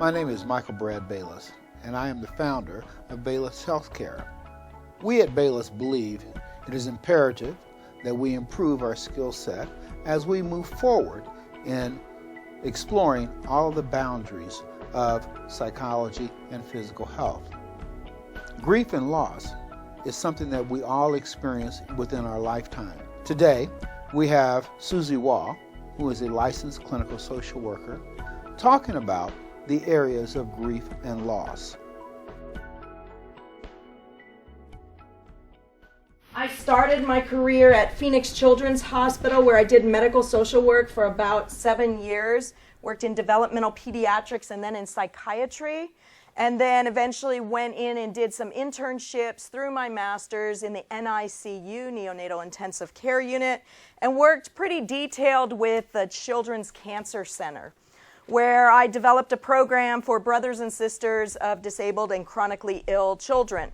My name is Michael Brad Bayless, and I am the founder of Bayless Healthcare. We at Bayless believe it is imperative that we improve our skill set as we move forward in exploring all of the boundaries of psychology and physical health. Grief and loss is something that we all experience within our lifetime. Today, we have Susie Wall, who is a licensed clinical social worker, talking about the areas of grief and loss. I started my career at Phoenix Children's Hospital, where I did medical social work for about 7 years, worked in developmental pediatrics and then in psychiatry, and then eventually went in and did some internships through my master's in the NICU, Neonatal Intensive Care Unit, and worked pretty detailed with the Children's Cancer Center, where I developed a program for brothers and sisters of disabled and chronically ill children.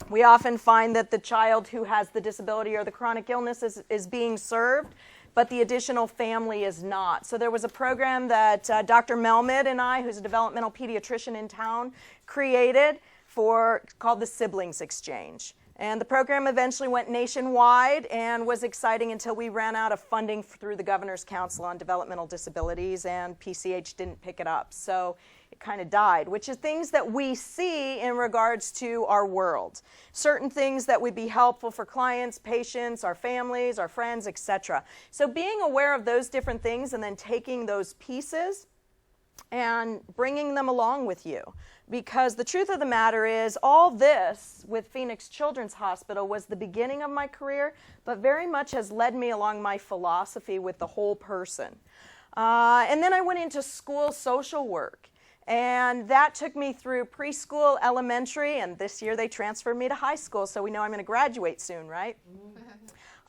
We often find that the child who has the disability or the chronic illness is being served, but the additional family is not. So there was a program that Dr. Melmid and I, who's a developmental pediatrician in town, created called the Siblings Exchange. And the program eventually went nationwide and was exciting until we ran out of funding through the Governor's Council on Developmental Disabilities, and PCH didn't pick it up. So it kind of died, which is things that we see in regards to our world. Certain things that would be helpful for clients, patients, our families, our friends, etc. So being aware of those different things and then taking those pieces and bringing them along with you. Because the truth of the matter is, all this with Phoenix Children's Hospital was the beginning of my career, but very much has led me along my philosophy with the whole person. And then I went into school social work. And that took me through preschool, elementary, and this year they transferred me to high school, so we know I'm going to graduate soon, right?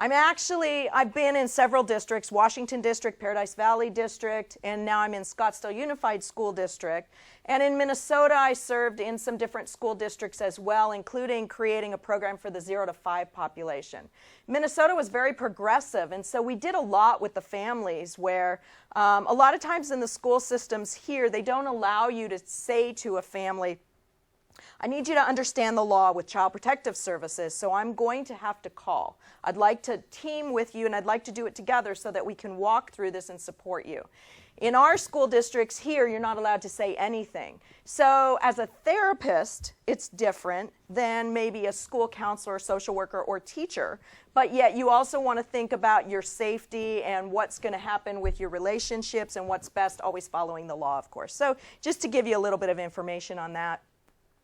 I've been in several districts, Washington District, Paradise Valley District, and now I'm in Scottsdale Unified School District. And in Minnesota, I served in some different school districts as well, including creating a program for the 0 to 5 population. Minnesota was very progressive, and so we did a lot with the families where a lot of times in the school systems here, they don't allow you to say to a family, I need you to understand the law with Child Protective Services, so I'm going to have to call. I'd like to team with you, and I'd like to do it together so that we can walk through this and support you. In our school districts here, you're not allowed to say anything. So as a therapist, it's different than maybe a school counselor, social worker, or teacher. But yet you also want to think about your safety and what's going to happen with your relationships and what's best, always following the law, of course. So just to give you a little bit of information on that.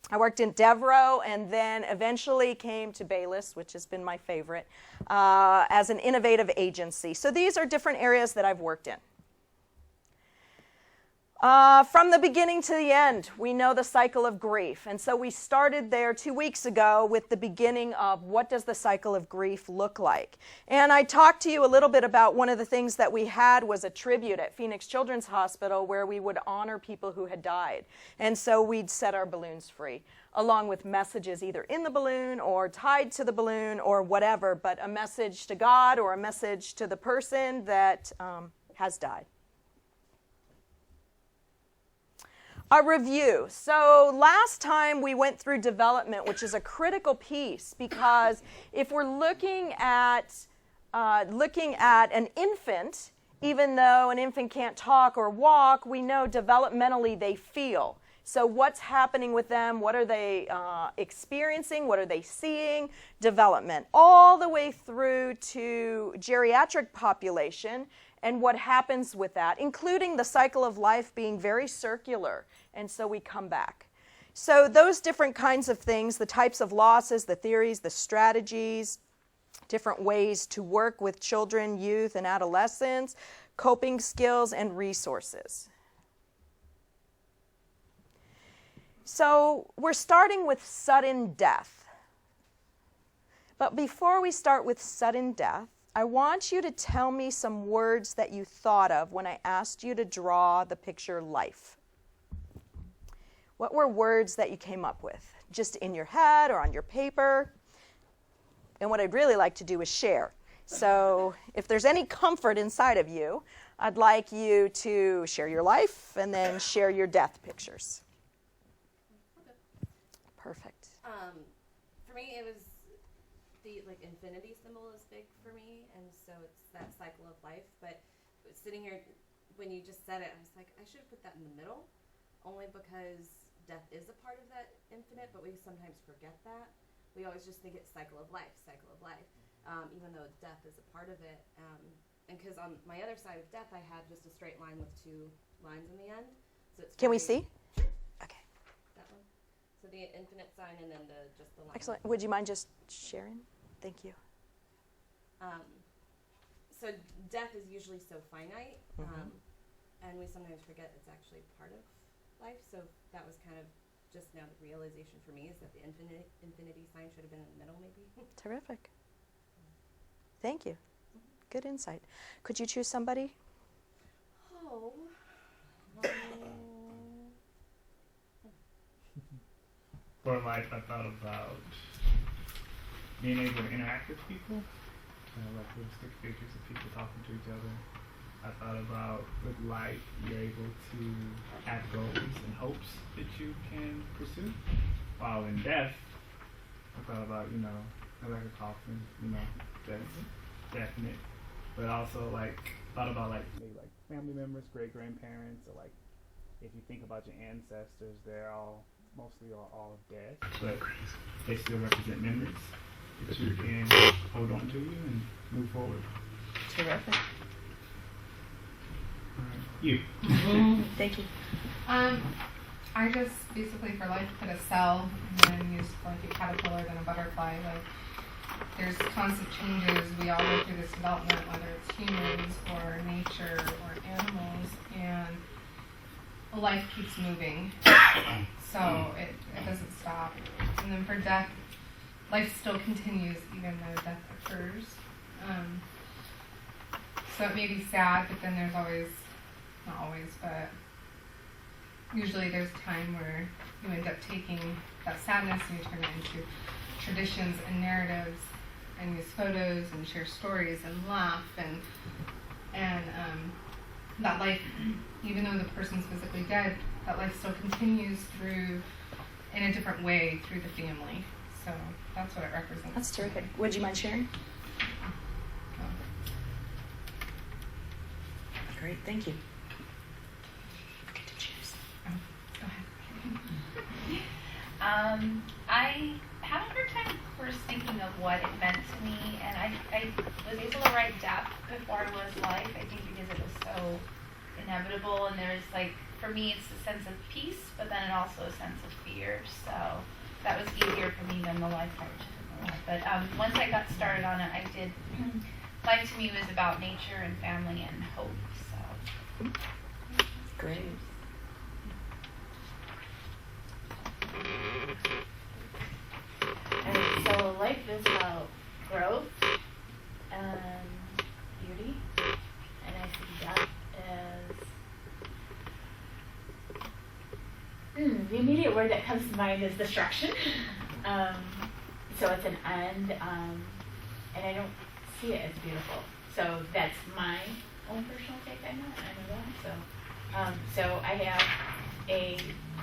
I worked in Devereaux and then eventually came to Bayless, which has been my favorite, as an innovative agency. So these are different areas that I've worked in. From the beginning to the end, we know the cycle of grief. And so we started there 2 weeks ago with the beginning of what does the cycle of grief look like. And I talked to you a little bit about one of the things that we had was a tribute at Phoenix Children's Hospital where we would honor people who had died. And so we'd set our balloons free, along with messages either in the balloon or tied to the balloon or whatever, but a message to God or a message to the person that has died. A review. So last time we went through development, which is a critical piece, because if we're looking at an infant, even though an infant can't talk or walk, we know developmentally they feel. So what's happening with them? What are they experiencing? What are they seeing? Development. All the way through to geriatric population and what happens with that, including the cycle of life being very circular. And so we come back. So those different kinds of things, the types of losses, the theories, the strategies, different ways to work with children, youth, and adolescents, coping skills, and resources. So we're starting with sudden death. But before we start with sudden death, I want you to tell me some words that you thought of when I asked you to draw the picture life. What were words that you came up with? Just in your head or on your paper? And what I'd really like to do is share. So if there's any comfort inside of you, I'd like you to share your life and then share your death pictures. Perfect. For me, it was the infinity symbol is big for me, and so it's that cycle of life. But sitting here, when you just said it, I was like, I should have put that in the middle, only because death is a part of that infinite, but we sometimes forget that. We always just think it's cycle of life, even though death is a part of it. And because on my other side of death, I had just a straight line with 2 lines in the end. So it's Can we see? Okay. That one. So the infinite sign and then just the line. Excellent. Would you mind just sharing? Thank you. So death is usually so finite, and we sometimes forget it's actually part of life. So that was kind of just now the realization for me, is that the infinity sign should have been in the middle, maybe. Terrific. Thank you. Good insight. Could you choose somebody? Oh. For life, I thought about being able to interact with people. Like little stick figures of people talking to each other. I thought about with life, you're able to have goals and hopes that you can pursue. While in death, I thought about, like a coffin, that's definite. But also thought about maybe family members, great grandparents, or if you think about your ancestors, they're mostly all dead, but they still represent memories that you can hold on to and move forward. Terrific. You. Thank you. I just basically for life put a cell and then used a caterpillar, then a butterfly. There's constant changes. We all go through this development, whether it's humans or nature or animals, and life keeps moving. So it doesn't stop. And then for death, life still continues even though death occurs. So it may be sad, but then there's always, not always, but usually there's a time where you end up taking that sadness and you turn it into traditions and narratives and use photos and share stories and laugh and that life, even though the person's physically dead, that life still continues through in a different way through the family. So that's what it represents. That's terrific. Would you mind sharing? Great, thank you. Get to choose. Go ahead. I had a hard time first thinking of what it meant to me, and I was able to write death before it was life, I think because it was so inevitable, and there's for me it's a sense of peace, but then also a sense of fear, so that was easier for me than the life part. But once I got started on it, I did, life to me was about nature and family and hope, so. Great. And so life is about growth and beauty, and I see death as the immediate word that comes to mind is destruction. So it's an end, and I don't see it as beautiful. So that's my own personal take on it. I know that. So I have a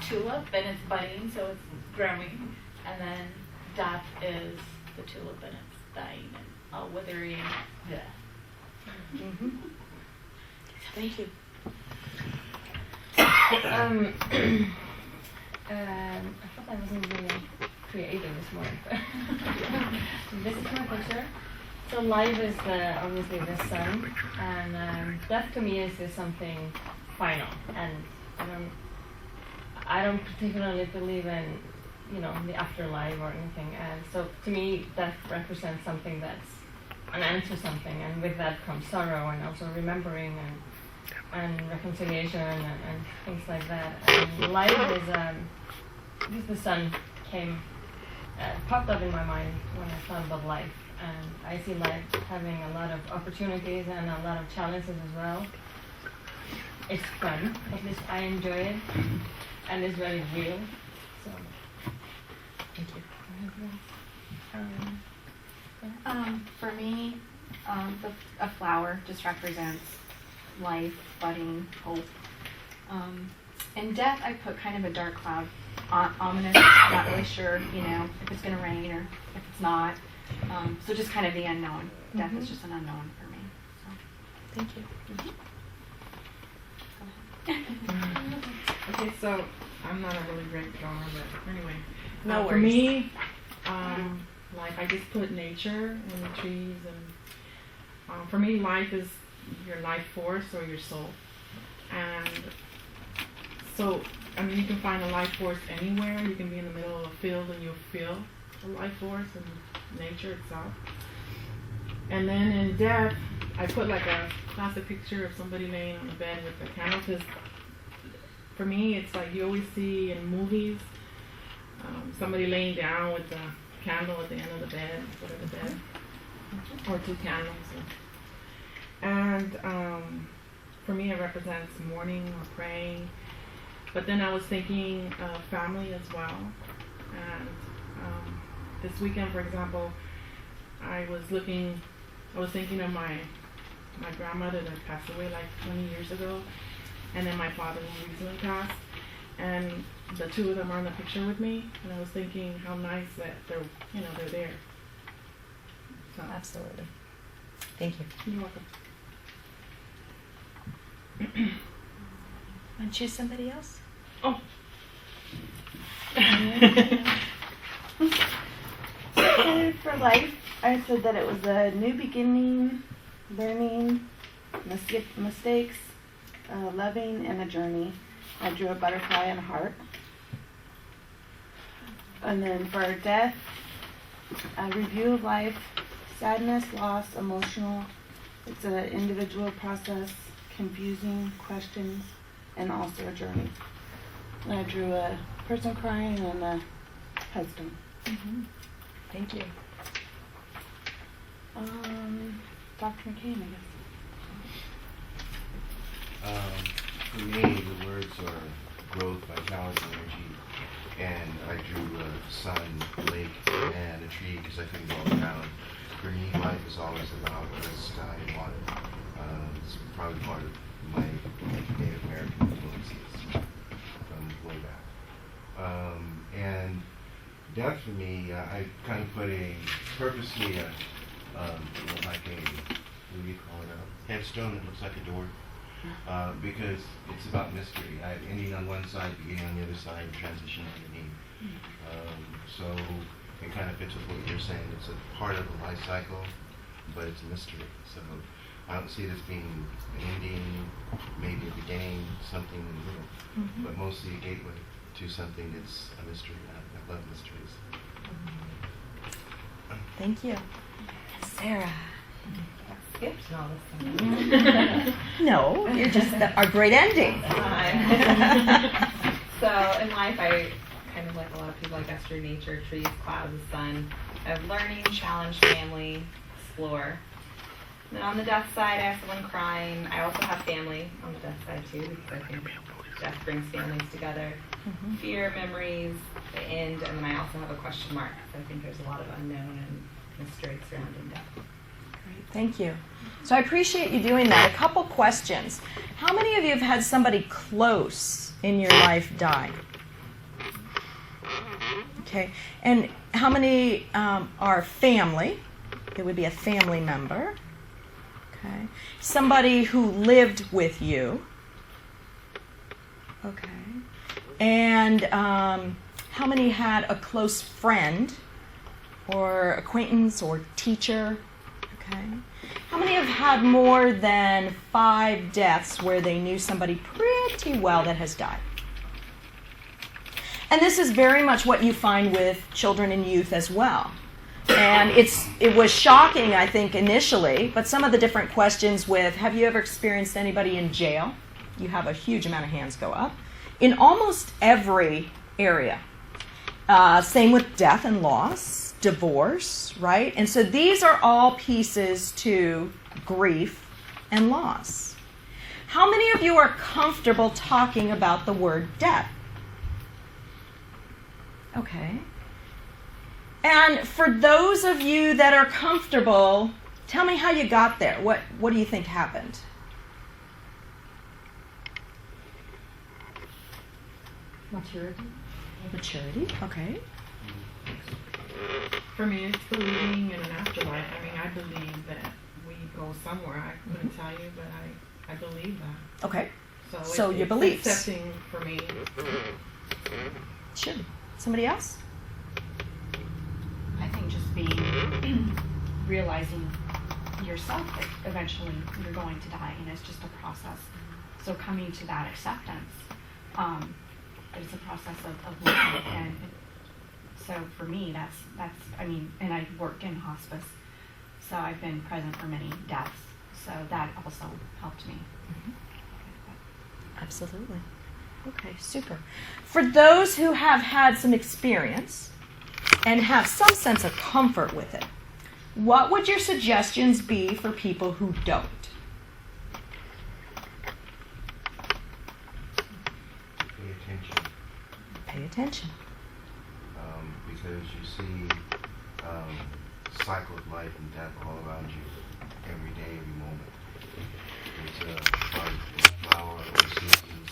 tulip, and it's budding, so it's growing, and then death is the tulip, and it's dying and all withering. Mm-hmm. Thank you. I thought I wasn't really creative this morning. This is my picture. So life is obviously the sun, and death to me is just something final. And I don't particularly believe in the afterlife or anything. And so to me, death represents something that's an end to something, and with that comes sorrow and also remembering and reconciliation and things like that. And life is just the sun popped up in my mind when I thought about life, and I see life having a lot of opportunities and a lot of challenges as well. It's fun, at least I enjoy it, and it's very real. So, thank you. For me, a flower just represents life, budding, hope. And death, I put kind of a dark cloud, ominous, not really sure, if it's going to rain or if it's not. So just kind of the unknown. Death is just an unknown for me. So. Thank you. Okay, so I'm not a really great drawer, but anyway. No For worries. me, like I just put nature and the trees, and for me, life is your life force or your soul. And so, you can find a life force anywhere. You can be in the middle of a field and you'll feel the life force and nature itself. And then in death, I put like a classic picture of somebody laying on the bed with a candle, because for me, it's like you always see in movies somebody laying down with the candle at the end of the bed, foot of the bed, or two candles. And for me, it represents mourning or praying. But then I was thinking of family as well. And this weekend, for example, I was thinking of my grandmother that passed away like 20 years ago, and then my father who recently passed, and the two of them are in the picture with me, and I was thinking how nice that they're there. So. Absolutely. Thank you. You're welcome. Want to choose somebody else? Oh. For life, I said that it was a new beginning, learning, mistakes, loving, and a journey. I drew a butterfly and a heart. And then for death, a review of life, sadness, loss, emotional. It's an individual process, confusing questions, and also a journey. And I drew a person crying and a headstone. Thank you. Dr. McCain, I guess. For me, the words are growth, vitality, energy, and I drew a sun, a lake, and a tree because I couldn't go around. For me, life is always about sky and water. It's probably part of my Native American influences from way back. And death for me, I kind of put purposely like a, what do you call it, a headstone that looks like a door. Because it's about mystery. I have ending on one side, beginning on the other side, transition underneath. So it kind of fits with what you're saying. It's a part of the life cycle, but it's a mystery. So I don't see it as being an ending, maybe a beginning, something in the middle, but mostly a gateway to something that's a mystery. I love mysteries. Thank you. Sarah. Skipped all this. No, you're just our great ending. So in life, I kind of like a lot of people, I guess, through nature, trees, clouds, the sun. I have learning, challenge, family, explore. And then on the death side, I have someone crying. I also have family on the death side too, because I think death brings families together. Fear, memories, the end, and then I also have a question mark. So I think there's a lot of unknown and mystery surrounding death. Great, thank you. So I appreciate you doing that. A couple questions. How many of you have had somebody close in your life die? Okay, and how many are family? It would be a family member. Okay, somebody who lived with you. Okay, and how many had a close friend or acquaintance or teacher? Okay, how many have had more than 5 deaths where they knew somebody pretty well that has died? And this is very much what you find with children and youth as well. And it was shocking, I think, initially, but some of the different questions with, have you ever experienced anybody in jail? You have a huge amount of hands go up. In almost every area. Same with death and loss, divorce, right? And so these are all pieces to grief and loss. How many of you are comfortable talking about the word death? Okay. And for those of you that are comfortable, tell me how you got there. What do you think happened? Maturity, okay. For me, it's believing in an afterlife. I mean, I believe that we go somewhere. I couldn't tell you, but I believe that. Okay. So your it's beliefs. accepting for me. Sure. Somebody else? I think just realizing yourself that eventually you're going to die, and it's just a process. So coming to that acceptance, it's a process of living. And so for me, that's I mean, and I work in hospice, so I've been present for many deaths. So that also helped me. Absolutely. Okay, super. For those who have had some experience and have some sense of comfort with it, what would your suggestions be for people who don't? Pay attention. Pay attention. Because you see cycle of life and death all around you, every day, every moment. It's a flower or seasons.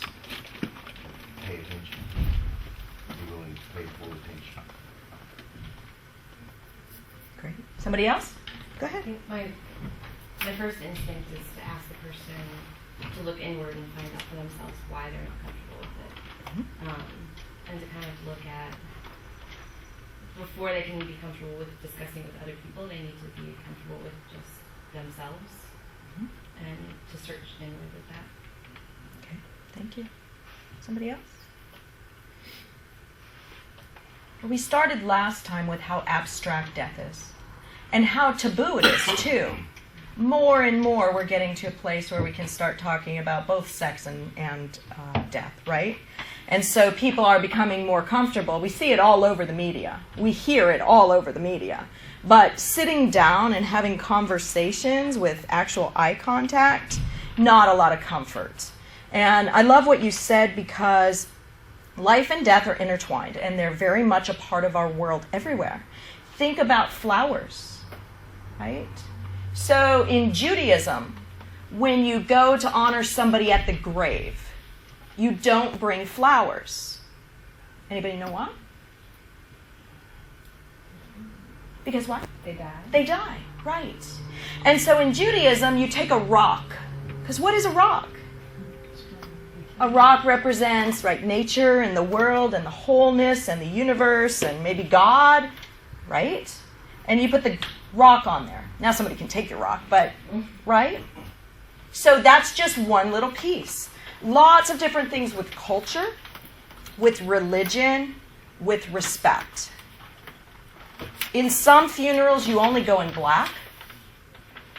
Pay attention. Be willing to pay full attention. Great. Somebody else? Go ahead. My first instinct is to ask the person to look inward and find out for themselves why they're not comfortable with it. And to kind of look at, before they can be comfortable with discussing with other people, they need to be comfortable with just themselves. And to search inward with that. Okay, thank you. Somebody else? Well, we started last time with how abstract death is and how taboo it is, too. More and more we're getting to a place where we can start talking about both sex and death, right? And so people are becoming more comfortable. We see it all over the media. We hear it all over the media. But sitting down and having conversations with actual eye contact, not a lot of comfort. And I love what you said, because life and death are intertwined, and they're very much a part of our world everywhere. Think about flowers, right? So in Judaism, when you go to honor somebody at the grave, you don't bring flowers. Anybody know why? Because what? They die. They die, right. And so in Judaism, you take a rock. Because what is a rock? A rock represents, right, nature and the world and the wholeness and the universe and maybe God, right? And you put the rock on there. Now somebody can take your rock, but, right? So that's just one little piece. Lots of different things with culture, with religion, with respect. In some funerals, you only go in black.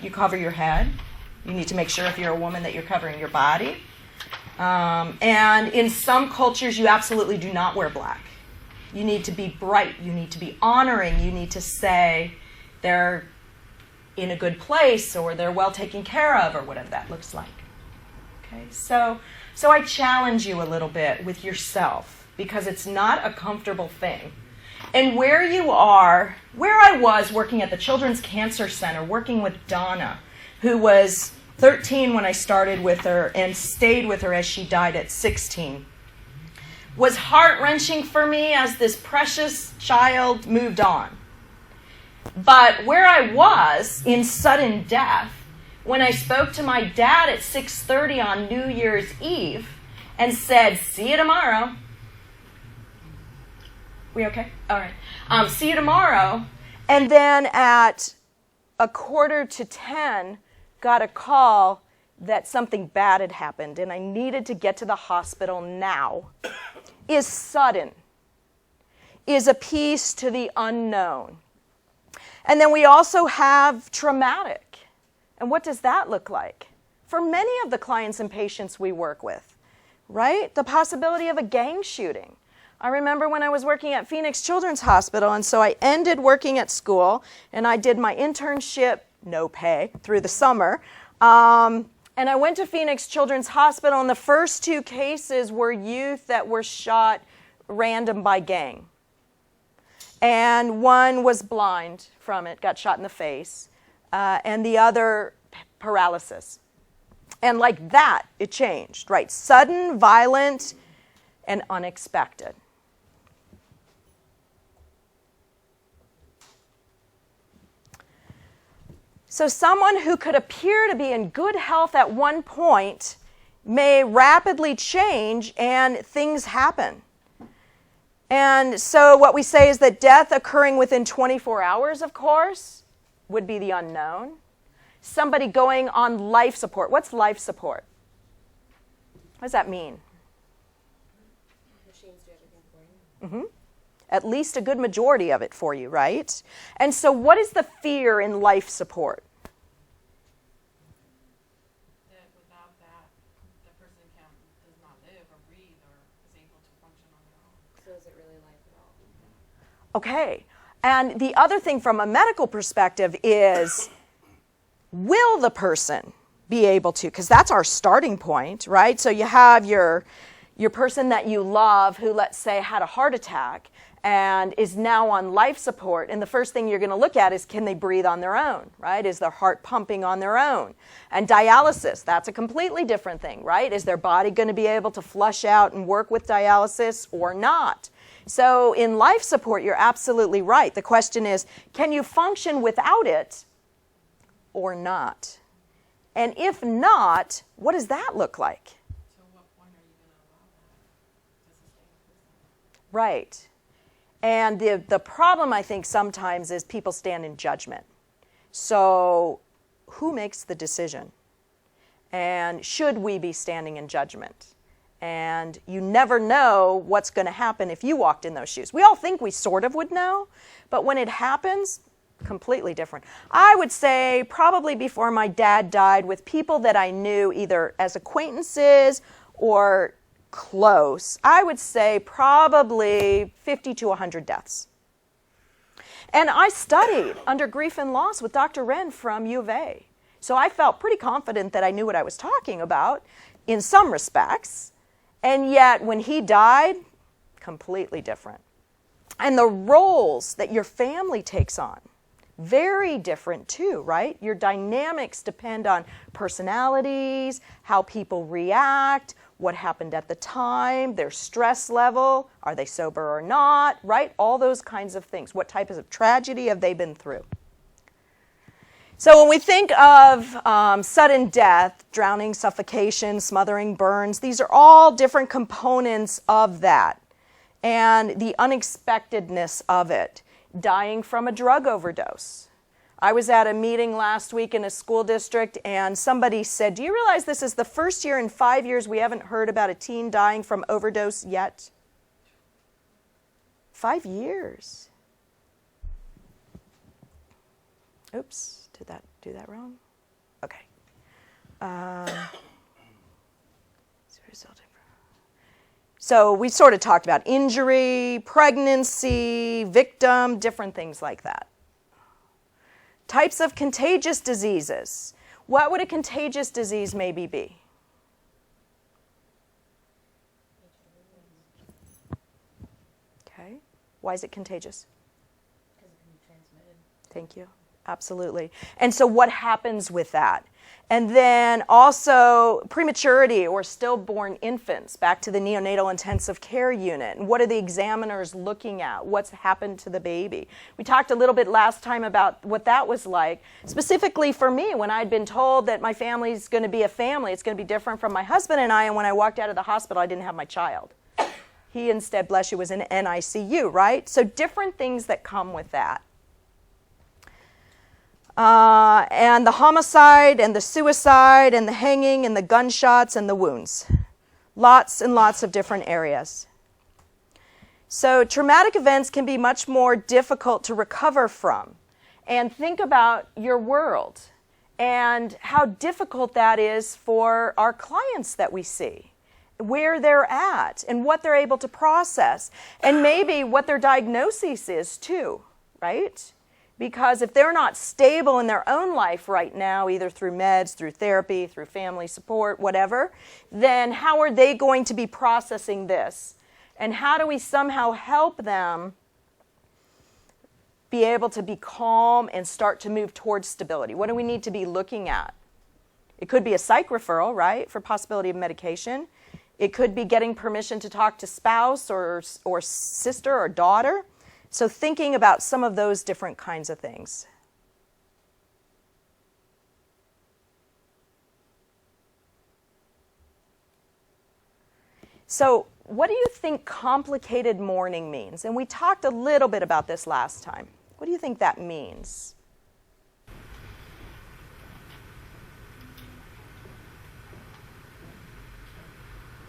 You cover your head. You need to make sure, if you're a woman, that you're covering your body. And in some cultures, you absolutely do not wear black. You need to be bright. You need to be honoring. You need to say they're in a good place, or they're well taken care of, or whatever that looks like. Okay, so I challenge you a little bit with yourself, because it's not a comfortable thing. And where I was working at the Children's Cancer Center, working with Donna, who was 13 when I started with her and stayed with her as she died at 16, was heart-wrenching for me as this precious child moved on. But where I was in sudden death, when I spoke to my dad at 6:30 on New Year's Eve and said, "See you tomorrow." We okay? All right. See you tomorrow. And then at 9:45, got a call that something bad had happened and I needed to get to the hospital now. Is sudden. Is a piece to the unknown. And then we also have traumatic. And what does that look like? For many of the clients and patients we work with, right? The possibility of a gang shooting. I remember when I was working at Phoenix Children's Hospital, and so I ended working at school, and I did my internship, no pay, through the summer. And I went to Phoenix Children's Hospital, and the first two cases were youth that were shot random by gang. And one was blind from it, got shot in the face, and the other paralysis. And like that, it changed, right? Sudden, violent, and unexpected. So someone who could appear to be in good health at one point may rapidly change and things happen. And so what we say is that death occurring within 24 hours, of course, would be the unknown. Somebody going on life support. What's life support? What does that mean? Machines do everything for you. At least a good majority of it for you, right? And so what is the fear in life support? That without that, the person does not live or breathe or is able to function on their own. So is it really life at all? Okay. And the other thing from a medical perspective is, will the person be able to? Because that's our starting point, right? So you have your person that you love who, let's say, had a heart attack and is now on life support, and the first thing you're going to look at is, can they breathe on their own, right? Is their heart pumping on their own? And dialysis, that's a completely different thing, right? Is their body going to be able to flush out and work with dialysis or not? So in life support, you're absolutely right. The question is, can you function without it or not? And if not, what does that look like? So what point are you going to allow that to sustain the person? Right. And the problem, I think, sometimes is people stand in judgment. So who makes the decision? And should we be standing in judgment? And you never know what's going to happen if you walked in those shoes. We all think we sort of would know, but when it happens, completely different. I would say probably before my dad died, with people that I knew either as acquaintances or close, I would say probably 50 to 100 deaths. And I studied under grief and loss with Dr. Wren from U of A. So I felt pretty confident that I knew what I was talking about in some respects. And yet when he died, completely different. And the roles that your family takes on, very different too, right? Your dynamics depend on personalities, how people react, what happened at the time, their stress level, are they sober or not, right? All those kinds of things. What type of tragedy have they been through? So when we think of sudden death, drowning, suffocation, smothering, burns, these are all different components of that. And the unexpectedness of it. Dying from a drug overdose. I was at a meeting last week in a school district and somebody said, do you realize this is the first year in 5 years we haven't heard about a teen dying from overdose yet? 5 years. Oops, did that do that wrong? Okay. So we sort of talked about injury, pregnancy, victim, different things like that. Types of contagious diseases. What would a contagious disease maybe be? Okay. Why is it contagious? Because it can be transmitted. Thank you. Absolutely. And so what happens with that? And then also prematurity or stillborn infants, back to the neonatal intensive care unit. And what are the examiners looking at? What's happened to the baby? We talked a little bit last time about what that was like. Specifically for me, when I'd been told that my family's going to be a family, it's going to be different from my husband and I, and when I walked out of the hospital, I didn't have my child. He instead, bless you, was in NICU, right? So different things that come with that. And the homicide and the suicide and the hanging and the gunshots and the wounds. Lots and lots of different areas. So traumatic events can be much more difficult to recover from. And think about your world and how difficult that is for our clients that we see, where they're at and what they're able to process, and maybe what their diagnosis is too, right? Because if they're not stable in their own life right now, either through meds, through therapy, through family support, whatever, then how are they going to be processing this? And how do we somehow help them be able to be calm and start to move towards stability? What do we need to be looking at? It could be a psych referral, right, for possibility of medication. It could be getting permission to talk to spouse or sister or daughter. So thinking about some of those different kinds of things. So what do you think complicated mourning means? And we talked a little bit about this last time. What do you think that means?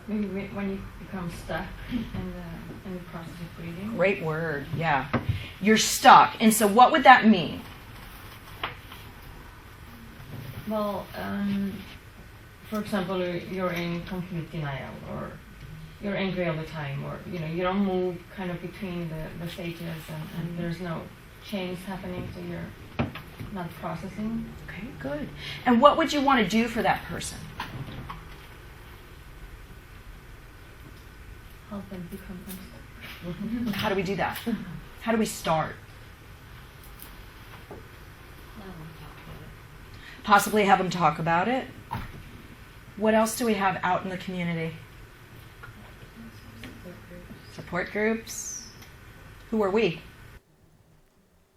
Maybe when you become stuck in the process of grieving. Great word, yeah. You're stuck. And so what would that mean? Well, for example, you're in complete denial, or you're angry all the time, or you don't move kind of between the stages, and there's no change happening, so you're not processing. Okay, good. And what would you want to do for that person? Help them become unstuck. How do we do that? How do we start? Possibly have them talk about it. What else do we have out in the community? Support groups. Who are we?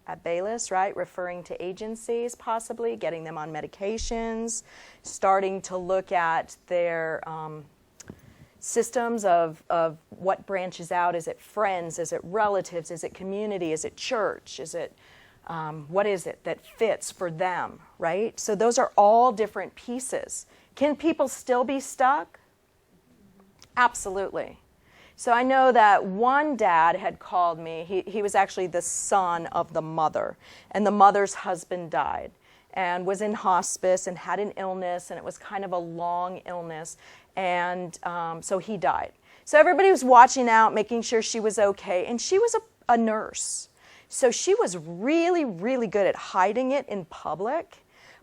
At Bayless, right? Referring to agencies, possibly, getting them on medications, starting to look at their systems of what branches out. Is it friends? Is it relatives? Is it community? Is it church? Is it what is it that fits for them, right? So those are all different pieces. Can people still be stuck? Absolutely. So I know that one dad had called me. He was actually the son of the mother, and the mother's husband died and was in hospice and had an illness, and it was kind of a long illness, and so he died. So everybody was watching out, making sure she was okay, and she was a nurse. So she was really, really good at hiding it in public,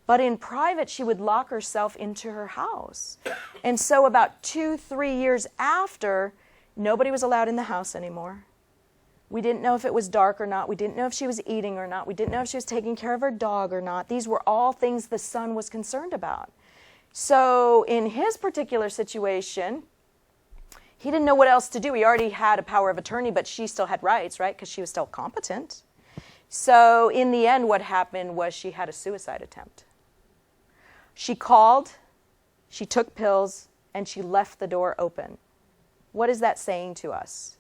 but in private she would lock herself into her house. And so about 2-3 years after, nobody was allowed in the house anymore. We didn't know if it was dark or not. We didn't know if she was eating or not. We didn't know if she was taking care of her dog or not. These were all things the son was concerned about. So in his particular situation, he didn't know what else to do. He already had a power of attorney, but she still had rights, right? Because she was still competent. So in the end, what happened was she had a suicide attempt. She called, she took pills, and she left the door open. What is that saying to us?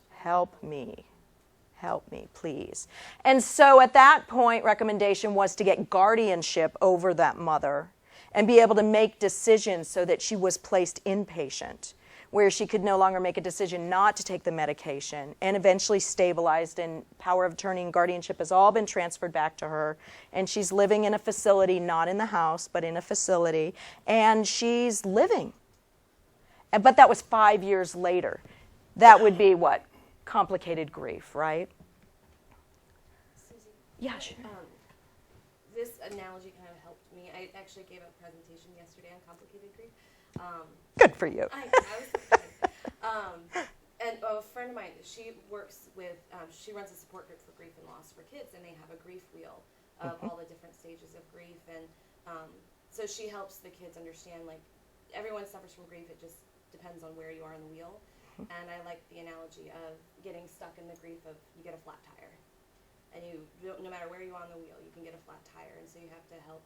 Help me. Help me, please. And so at that point, recommendation was to get guardianship over that mother and be able to make decisions so that she was placed inpatient, where she could no longer make a decision not to take the medication, and eventually stabilized, and power of attorney and guardianship has all been transferred back to her, and she's living in a facility, not in the house, but in a facility, and she's living. But that was 5 years later. That would be what? Complicated grief, right? Susie, Yeah, sure. This analogy kind of helped me. I actually gave a presentation yesterday on complicated grief. Good for you. I was excited. And a friend of mine, she works with, she runs a support group for grief and loss for kids, and they have a grief wheel of all the different stages of grief. And so she helps the kids understand, like, everyone suffers from grief. It just depends on where you are on the wheel. And I like the analogy of getting stuck in the grief of you get a flat tire. And no matter where you are on the wheel, you can get a flat tire. And so you have to help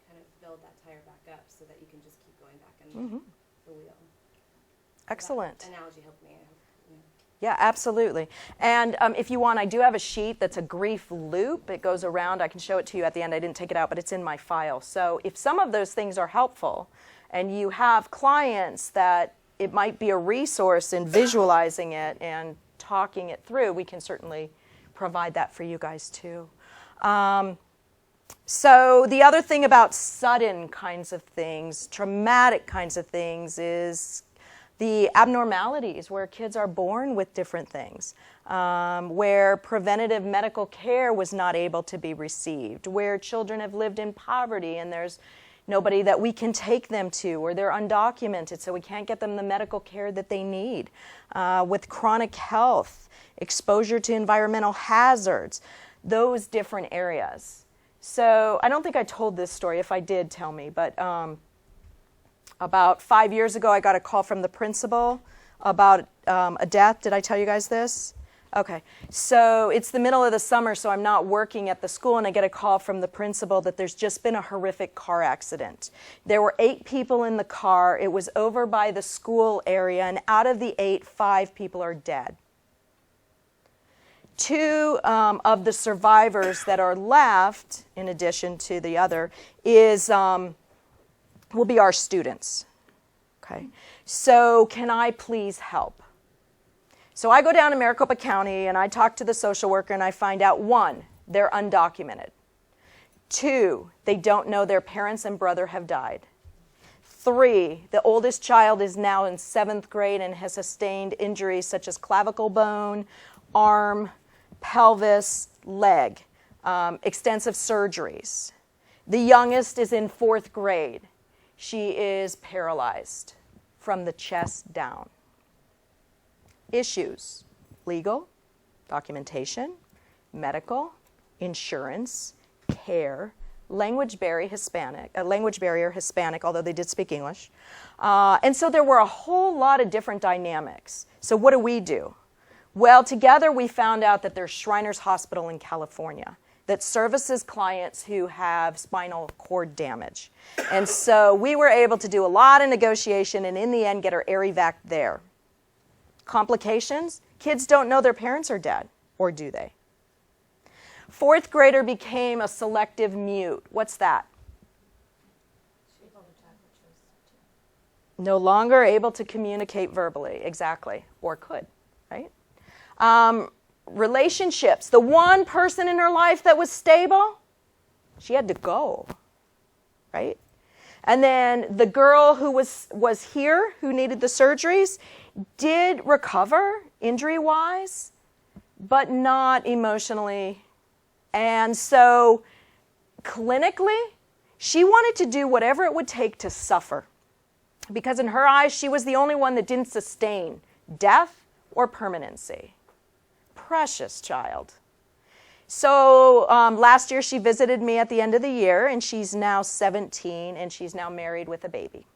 kind of build that tire back up so that you can just keep going back in the wheel. Excellent. That analogy helped me. Yeah, absolutely. And if you want, I do have a sheet that's a grief loop. It goes around. I can show it to you at the end. I didn't take it out, but it's in my file. So if some of those things are helpful, and you have clients that it might be a resource in visualizing it and talking it through, we can certainly provide that for you guys too. So the other thing about sudden kinds of things, traumatic kinds of things, is the abnormalities where kids are born with different things, where preventative medical care was not able to be received, where children have lived in poverty and there's nobody that we can take them to, or they're undocumented, so we can't get them the medical care that they need. With chronic health, exposure to environmental hazards, those different areas. So I don't think I told this story. If I did, tell me. But About 5 years ago, I got a call from the principal about a death. Did I tell you guys this? Okay. So it's the middle of the summer, so I'm not working at the school, and I get a call from the principal that there's just been a horrific car accident. There were 8 people in the car. It was over by the school area, and out of the 8, 5 people are dead. 2 of the survivors that are left, in addition to the other, will be our students. Okay. So can I please help? So I go down to Maricopa County and I talk to the social worker and I find out 1, they're undocumented. 2, they don't know their parents and brother have died. 3, the oldest child is now in 7th grade and has sustained injuries such as clavicle bone, arm, pelvis, leg, extensive surgeries. The youngest is in 4th grade. She is paralyzed from the chest down. Issues: legal, documentation, medical, insurance, care, language barrier Hispanic, although they did speak English. And so there were a whole lot of different dynamics. So what do? Well, together we found out that there's Shriners Hospital in California that services clients who have spinal cord damage. And so we were able to do a lot of negotiation and in the end get her air evac there. Complications? Kids don't know their parents are dead, or do they? 4th grader became a selective mute. What's that? No longer able to communicate verbally, exactly, or could, right? Relationships. The one person in her life that was stable, she had to go, right? And then the girl who was here, who needed the surgeries, did recover injury-wise, but not emotionally. And so clinically, she wanted to do whatever it would take to suffer. Because in her eyes, she was the only one that didn't sustain death or permanency. Precious child. So last year she visited me at the end of the year, and she's now 17, and she's now married with a baby.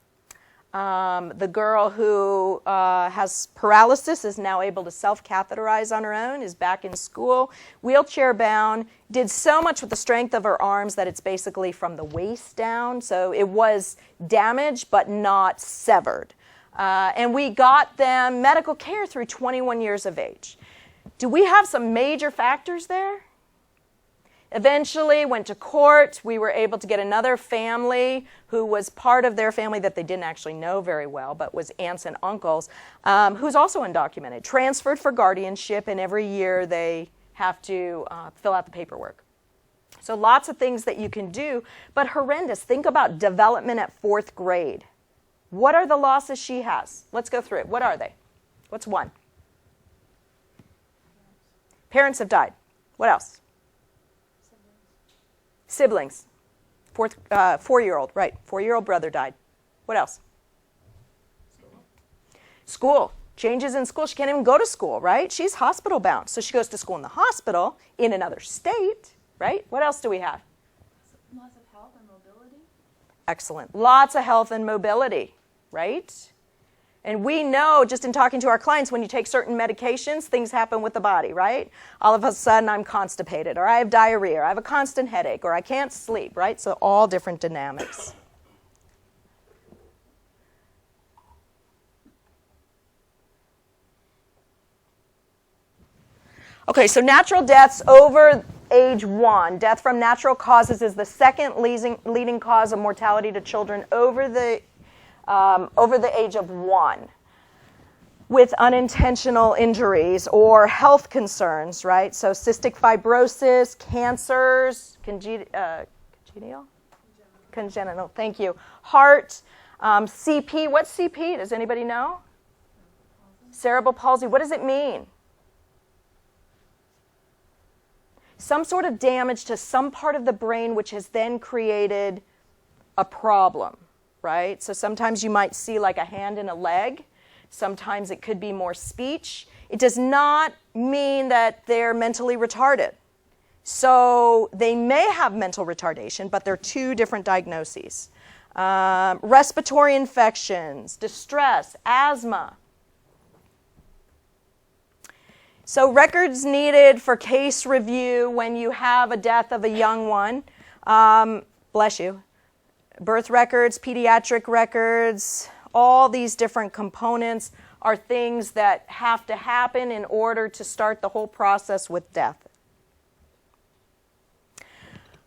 The girl who has paralysis is now able to self-catheterize on her own, is back in school, wheelchair-bound, did so much with the strength of her arms that it's basically from the waist down. So it was damaged but not severed. And we got them medical care through 21 years of age. Do we have some major factors there? Eventually went to court. We were able to get another family who was part of their family that they didn't actually know very well, but was aunts and uncles, who's also undocumented, transferred for guardianship, and every year they have to fill out the paperwork. So lots of things that you can do, but horrendous. Think about development at 4th grade. What are the losses she has? Let's go through it. What are they? What's one? Parents have died. What else? Siblings. 4-year-old, right. 4-year-old brother died. What else? School. Changes in school. She can't even go to school, right? She's hospital bound. So she goes to school in the hospital in another state, right? What else do we have? Lots of health and mobility. Excellent. Lots of health and mobility, right? And we know, just in talking to our clients, when you take certain medications, things happen with the body, right? All of a sudden, I'm constipated, or I have diarrhea, or I have a constant headache, or I can't sleep, right? So all different dynamics. Okay, so natural deaths over age 1. Death from natural causes is the second leading cause of mortality to children over the age of 1, with unintentional injuries or health concerns, right? So cystic fibrosis, cancers, congenital, thank you. Heart, CP, what's CP? Does anybody know? Cerebral palsy, what does it mean? Some sort of damage to some part of the brain which has then created a problem. Right? So sometimes you might see like a hand and a leg. Sometimes it could be more speech. It does not mean that they're mentally retarded. So they may have mental retardation, but they're 2 different diagnoses. respiratory infections, distress, asthma. So records needed for case review when you have a death of a young one. Bless you. Birth records, pediatric records, all these different components are things that have to happen in order to start the whole process with death.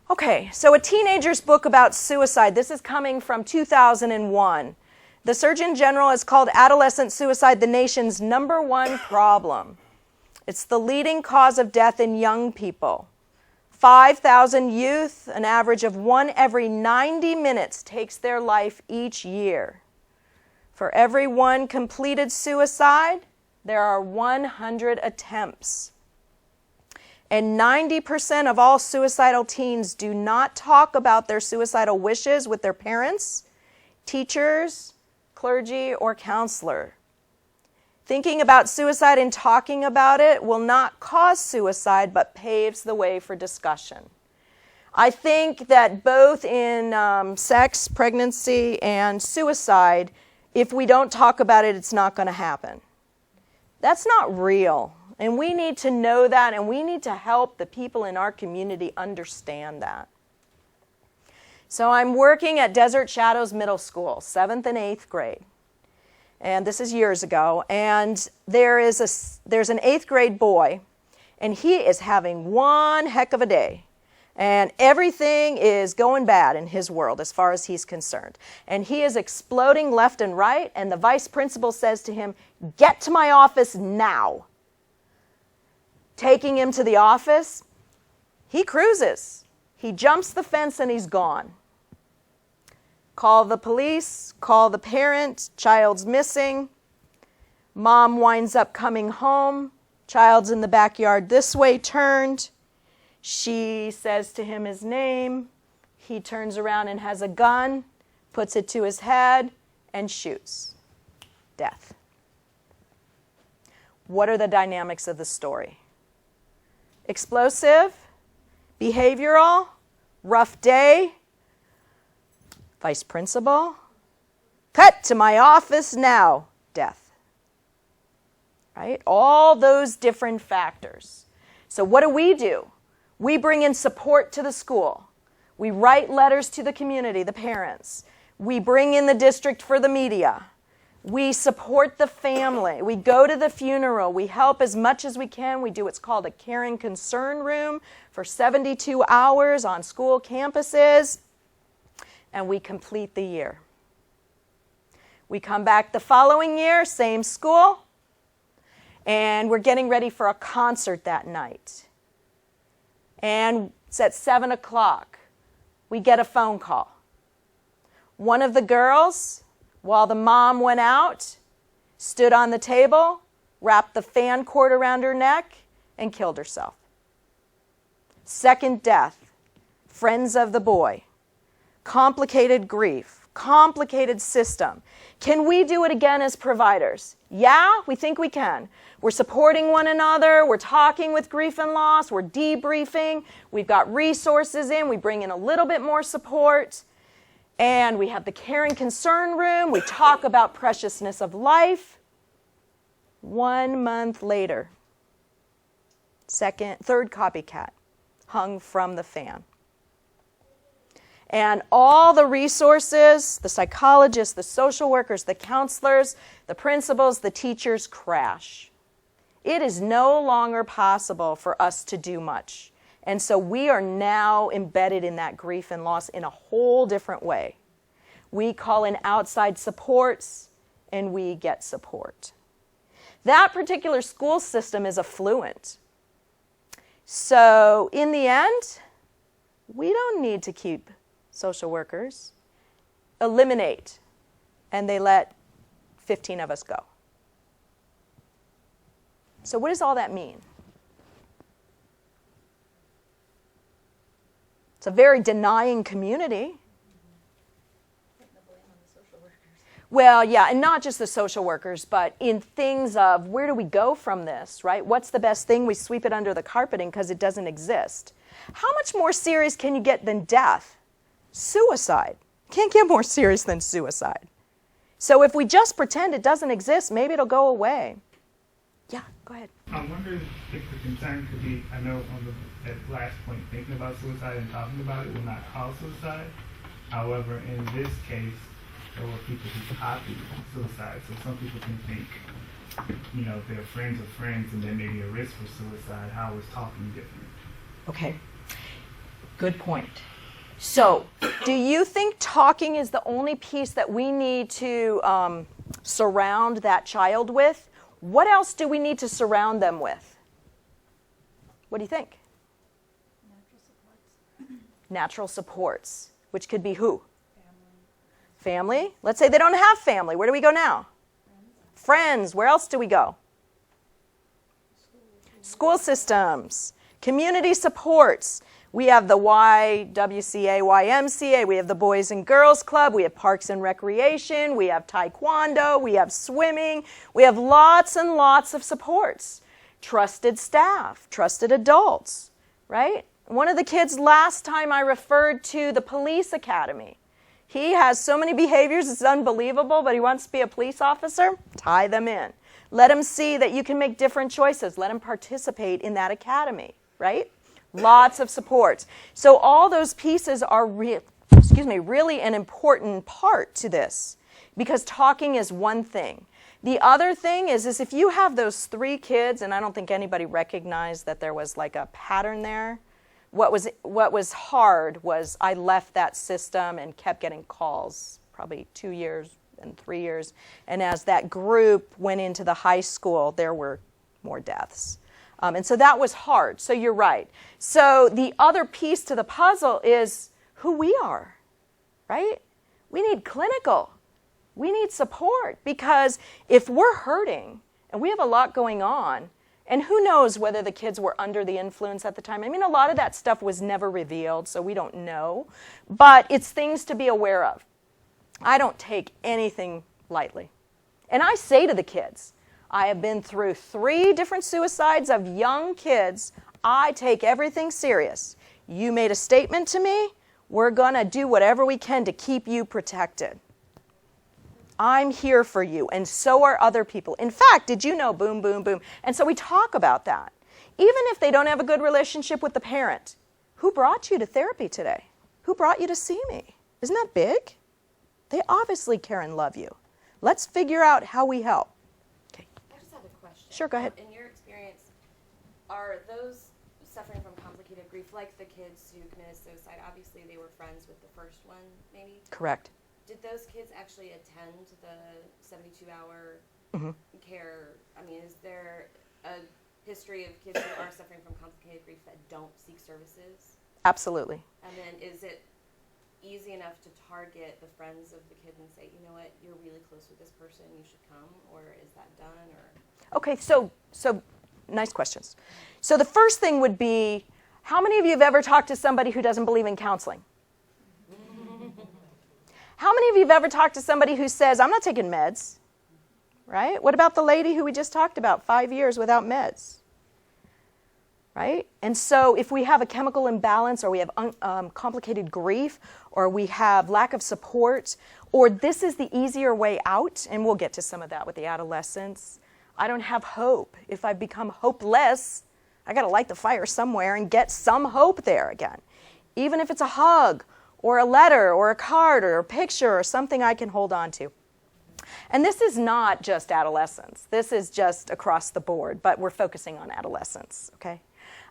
Okay, so a teenager's book about suicide. This is coming from 2001. The Surgeon General has called adolescent suicide the nation's #1 problem. It's the leading cause of death in young people. 5,000 youth, an average of 1 every 90 minutes, takes their life each year. For every 1 completed suicide, there are 100 attempts. And 90% of all suicidal teens do not talk about their suicidal wishes with their parents, teachers, clergy, or counselor. Thinking about suicide and talking about it will not cause suicide, but paves the way for discussion. I think that both in sex, pregnancy, and suicide, if we don't talk about it, it's not going to happen. That's not real. And we need to know that, and we need to help the people in our community understand that. So I'm working at Desert Shadows Middle School, 7th and 8th grade. And this is years ago. And there's an 8th grade boy, and he is having one heck of a day. And everything is going bad in his world as far as he's concerned. And he is exploding left and right, and the vice principal says to him, "Get to my office now." Taking him to the office, he cruises. He jumps the fence and he's gone. Call the police, call the parent, child's missing. Mom winds up coming home, child's in the backyard this way turned. She says to him his name. He turns around and has a gun, puts it to his head, and shoots. Death. What are the dynamics of the story? Explosive, behavioral, rough day, vice principal, cut to my office now, death. Right? All those different factors. So what do? We bring in support to the school. We write letters to the community, the parents. We bring in the district for the media. We support the family. We go to the funeral. We help as much as we can. We do what's called a caring concern room for 72 hours on school campuses. And we complete the year. We come back the following year, same school. And we're getting ready for a concert that night. And it's at 7 o'clock. We get a phone call. One of the girls, while the mom went out, stood on the table, wrapped the fan cord around her neck, and killed herself. Second death, friends of the boy. Complicated grief, complicated system. Can we do it again as providers? Yeah, we think we can. We're supporting one another. We're talking with grief and loss. We're debriefing. We've got resources in. We bring in a little bit more support. And we have the caring concern room. We talk about preciousness of life. 1 month later, third copycat hung from the fan. And all the resources, the psychologists, the social workers, the counselors, the principals, the teachers crash. It is no longer possible for us to do much. And so we are now embedded in that grief and loss in a whole different way. We call in outside supports, and we get support. That particular school system is affluent. So in the end, we don't need to keep social workers. Eliminate, and they let 15 of us go. So what does all that mean? It's a very denying community. Well, yeah, and not just the social workers, but in things of where do we go from this, right? What's the best thing? We sweep it under the carpeting because it doesn't exist. How much more serious can you get than death? Suicide. Can't get more serious than suicide. So if we just pretend it doesn't exist, maybe it'll go away. Yeah, go ahead. I'm wondering if the concern could be, I know on that last point, thinking about suicide and talking about it will not cause suicide. However, in this case, there were people who copied suicide. So some people can think, you know, their friends of friends and there may be a risk for suicide. How is talking different? Okay, good point. So, do you think talking is the only piece that we need to surround that child with? What else do we need to surround them with? What do you think? Natural supports, which could be who? Family. Let's say they don't have family. Where do we go now? Friends. Where else do we go? School systems. Community supports. We have the YWCA, YMCA, we have the Boys and Girls Club, we have Parks and Recreation, we have Taekwondo, we have swimming, we have lots and lots of supports. Trusted staff, trusted adults, right? One of the kids last time I referred to the police academy. He has so many behaviors, it's unbelievable, but he wants to be a police officer. Tie them in. Let him see that you can make different choices. Let him participate in that academy, right? Lots of supports. So all those pieces are really an important part to this, because talking is one thing. The other thing is if you have those 3 kids, and I don't think anybody recognized that there was like a pattern there. What was hard was I left that system and kept getting calls, probably 2 years and 3 years. And as that group went into the high school, there were more deaths. And so that was hard. So you're right. So the other piece to the puzzle is who we are, right? We need clinical. We need support, because if we're hurting and we have a lot going on, and who knows whether the kids were under the influence at the time. I mean, a lot of that stuff was never revealed, so we don't know. But it's things to be aware of. I don't take anything lightly. And I say to the kids, I have been through 3 different suicides of young kids. I take everything serious. You made a statement to me. We're going to do whatever we can to keep you protected. I'm here for you, and so are other people. In fact, did you know, boom, boom, boom. And so we talk about that. Even if they don't have a good relationship with the parent, who brought you to therapy today? Who brought you to see me? Isn't that big? They obviously care and love you. Let's figure out how we help. I just have a question. Sure, go ahead. In your experience, are those suffering from complicated grief, like the kids who committed suicide, obviously they were friends with the first one, maybe? Correct. Did those kids actually attend the 72-hour care? I mean, is there a history of kids who are suffering from complicated grief that don't seek services? Absolutely. And then is it easy enough to target the friends of the kid and say, you know what, you're really close with this person, you should come, or is that done? Or Okay, so nice questions. So the first thing would be, how many of you have ever talked to somebody who doesn't believe in counseling? How many of you have ever talked to somebody who says, I'm not taking meds, right? What about the lady who we just talked about, 5 years without meds, right? And so if we have a chemical imbalance, or we have complicated grief, or we have lack of support, or this is the easier way out, and we'll get to some of that with the adolescents. I don't have hope. If I become hopeless, I got to light the fire somewhere and get some hope there again. Even if it's a hug, or a letter, or a card, or a picture, or something I can hold on to. And this is not just adolescents. This is just across the board, but we're focusing on adolescents, okay?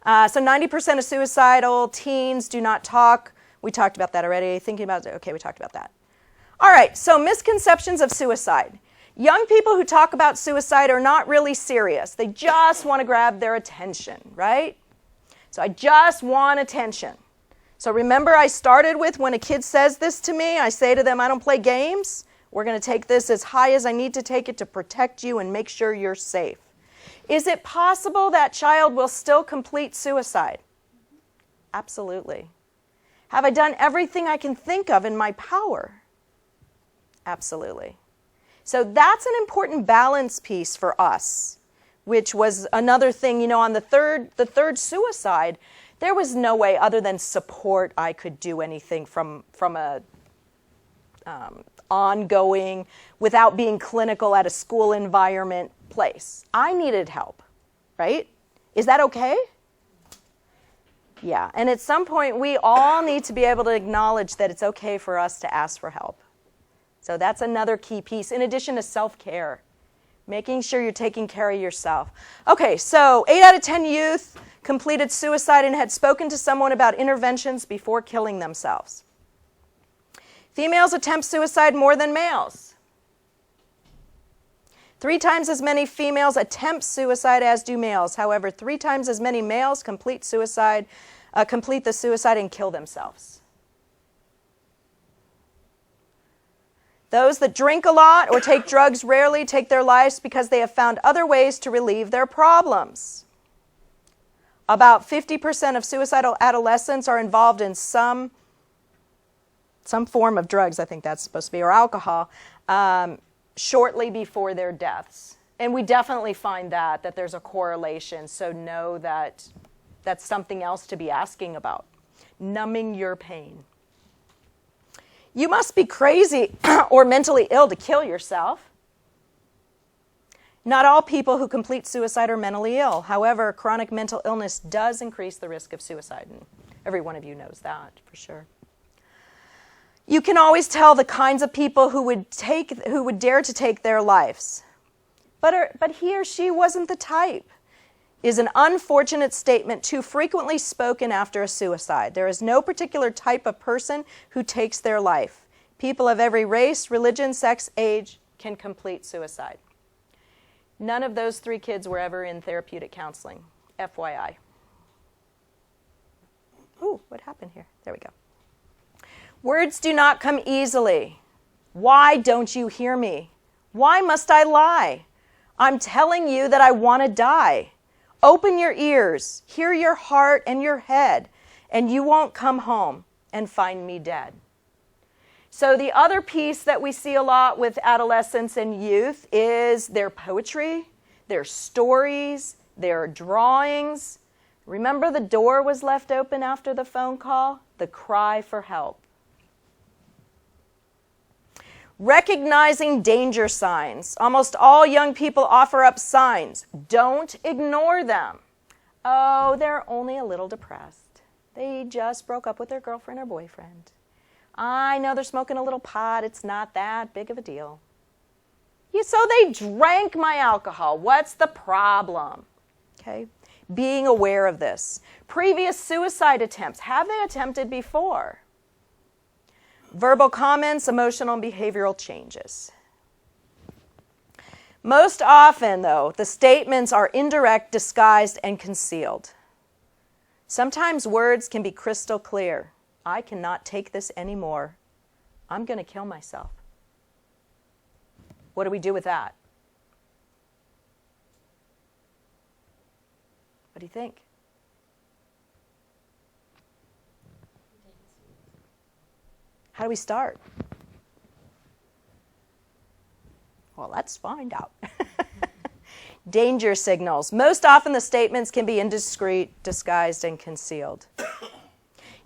So 90% of suicidal teens do not talk. We talked about that already. Thinking about it, okay, we talked about that. All right, so misconceptions of suicide. Young people who talk about suicide are not really serious. They just want to grab their attention, right? So I just want attention. So remember, I started with, when a kid says this to me, I say to them, I don't play games. We're going to take this as high as I need to take it to protect you and make sure you're safe. Is it possible that child will still complete suicide? Absolutely. Have I done everything I can think of in my power? Absolutely. So that's an important balance piece for us, which was another thing, you know, on the third suicide, there was no way other than support I could do anything from a ongoing, without being clinical at a school environment place. I needed help, right? Is that okay? Yeah, and at some point we all need to be able to acknowledge that it's okay for us to ask for help. So that's another key piece, in addition to self-care, making sure you're taking care of yourself. Okay, so 8 out of 10 youth completed suicide and had spoken to someone about interventions before killing themselves. Females attempt suicide more than males. 3 times as many females attempt suicide as do males. However, 3 times as many males complete the suicide and kill themselves. Those that drink a lot or take drugs rarely take their lives because they have found other ways to relieve their problems. About 50% of suicidal adolescents are involved in some form of drugs, I think that's supposed to be, or alcohol, shortly before their deaths. And we definitely find that there's a correlation, so know that that's something else to be asking about. Numbing your pain. You must be crazy or mentally ill to kill yourself. Not all people who complete suicide are mentally ill. However, chronic mental illness does increase the risk of suicide, and every one of you knows that for sure. You can always tell the kinds of people who would dare to take their lives. But he or she wasn't the type. Is an unfortunate statement too frequently spoken after a suicide. There is no particular type of person who takes their life. People of every race, religion, sex, age can complete suicide. None of those 3 kids were ever in therapeutic counseling, FYI. Ooh, what happened here? There we go. Words do not come easily. Why don't you hear me? Why must I lie? I'm telling you that I want to die. Open your ears, hear your heart and your head, and you won't come home and find me dead. So the other piece that we see a lot with adolescents and youth is their poetry, their stories, their drawings. Remember the door was left open after the phone call? The cry for help. Recognizing danger signs. Almost all young people offer up signs. Don't ignore them. Oh, they're only a little depressed. They just broke up with their girlfriend or boyfriend. I know they're smoking a little pot. It's not that big of a deal. So they drank my alcohol. What's the problem? Okay, being aware of this. Previous suicide attempts. Have they attempted before? Verbal comments, emotional and behavioral changes. Most often, though, the statements are indirect, disguised, and concealed. Sometimes words can be crystal clear. I cannot take this anymore. I'm going to kill myself. What do we do with that? What do you think? How do we start? Well, let's find out. Danger signals. Most often the statements can be indiscreet, disguised, and concealed.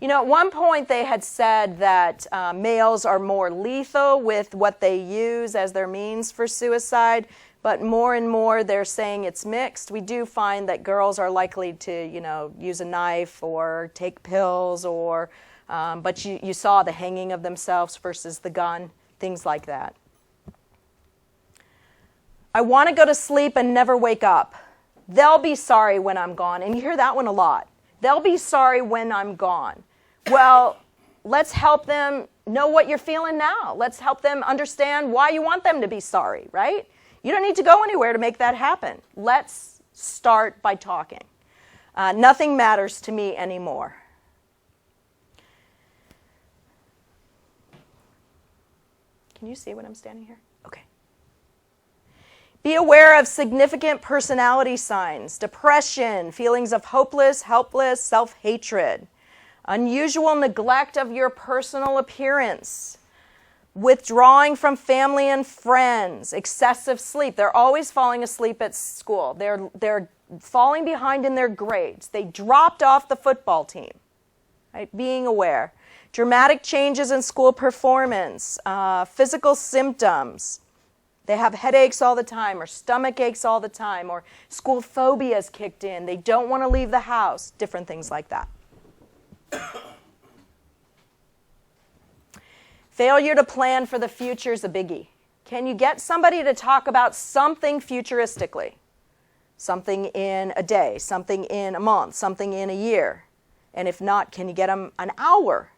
At one point they had said that males are more lethal with what they use as their means for suicide, but more and more they're saying it's mixed. We do find that girls are likely to, use a knife or take pills or but you saw the hanging of themselves versus the gun, things like that. I want to go to sleep and never wake up. They'll be sorry when I'm gone. And you hear that one a lot. They'll be sorry when I'm gone. Well, let's help them know what you're feeling now. Let's help them understand why you want them to be sorry, right? You don't need to go anywhere to make that happen. Let's start by talking. Nothing matters to me anymore. Can you see when I'm standing here? Okay. Be aware of significant personality signs, depression, feelings of hopeless, helpless, self-hatred, unusual neglect of your personal appearance, withdrawing from family and friends, excessive sleep. They're always falling asleep at school. They're falling behind in their grades. They dropped off the football team. right? Being aware. Dramatic changes in school performance, physical symptoms. They have headaches all the time, or stomach aches all the time, or school phobias kicked in. They don't want to leave the house, different things like that. Failure to plan for the future is a biggie. Can you get somebody to talk about something futuristically? Something in a day, something in a month, something in a year. And if not, can you get them an hour?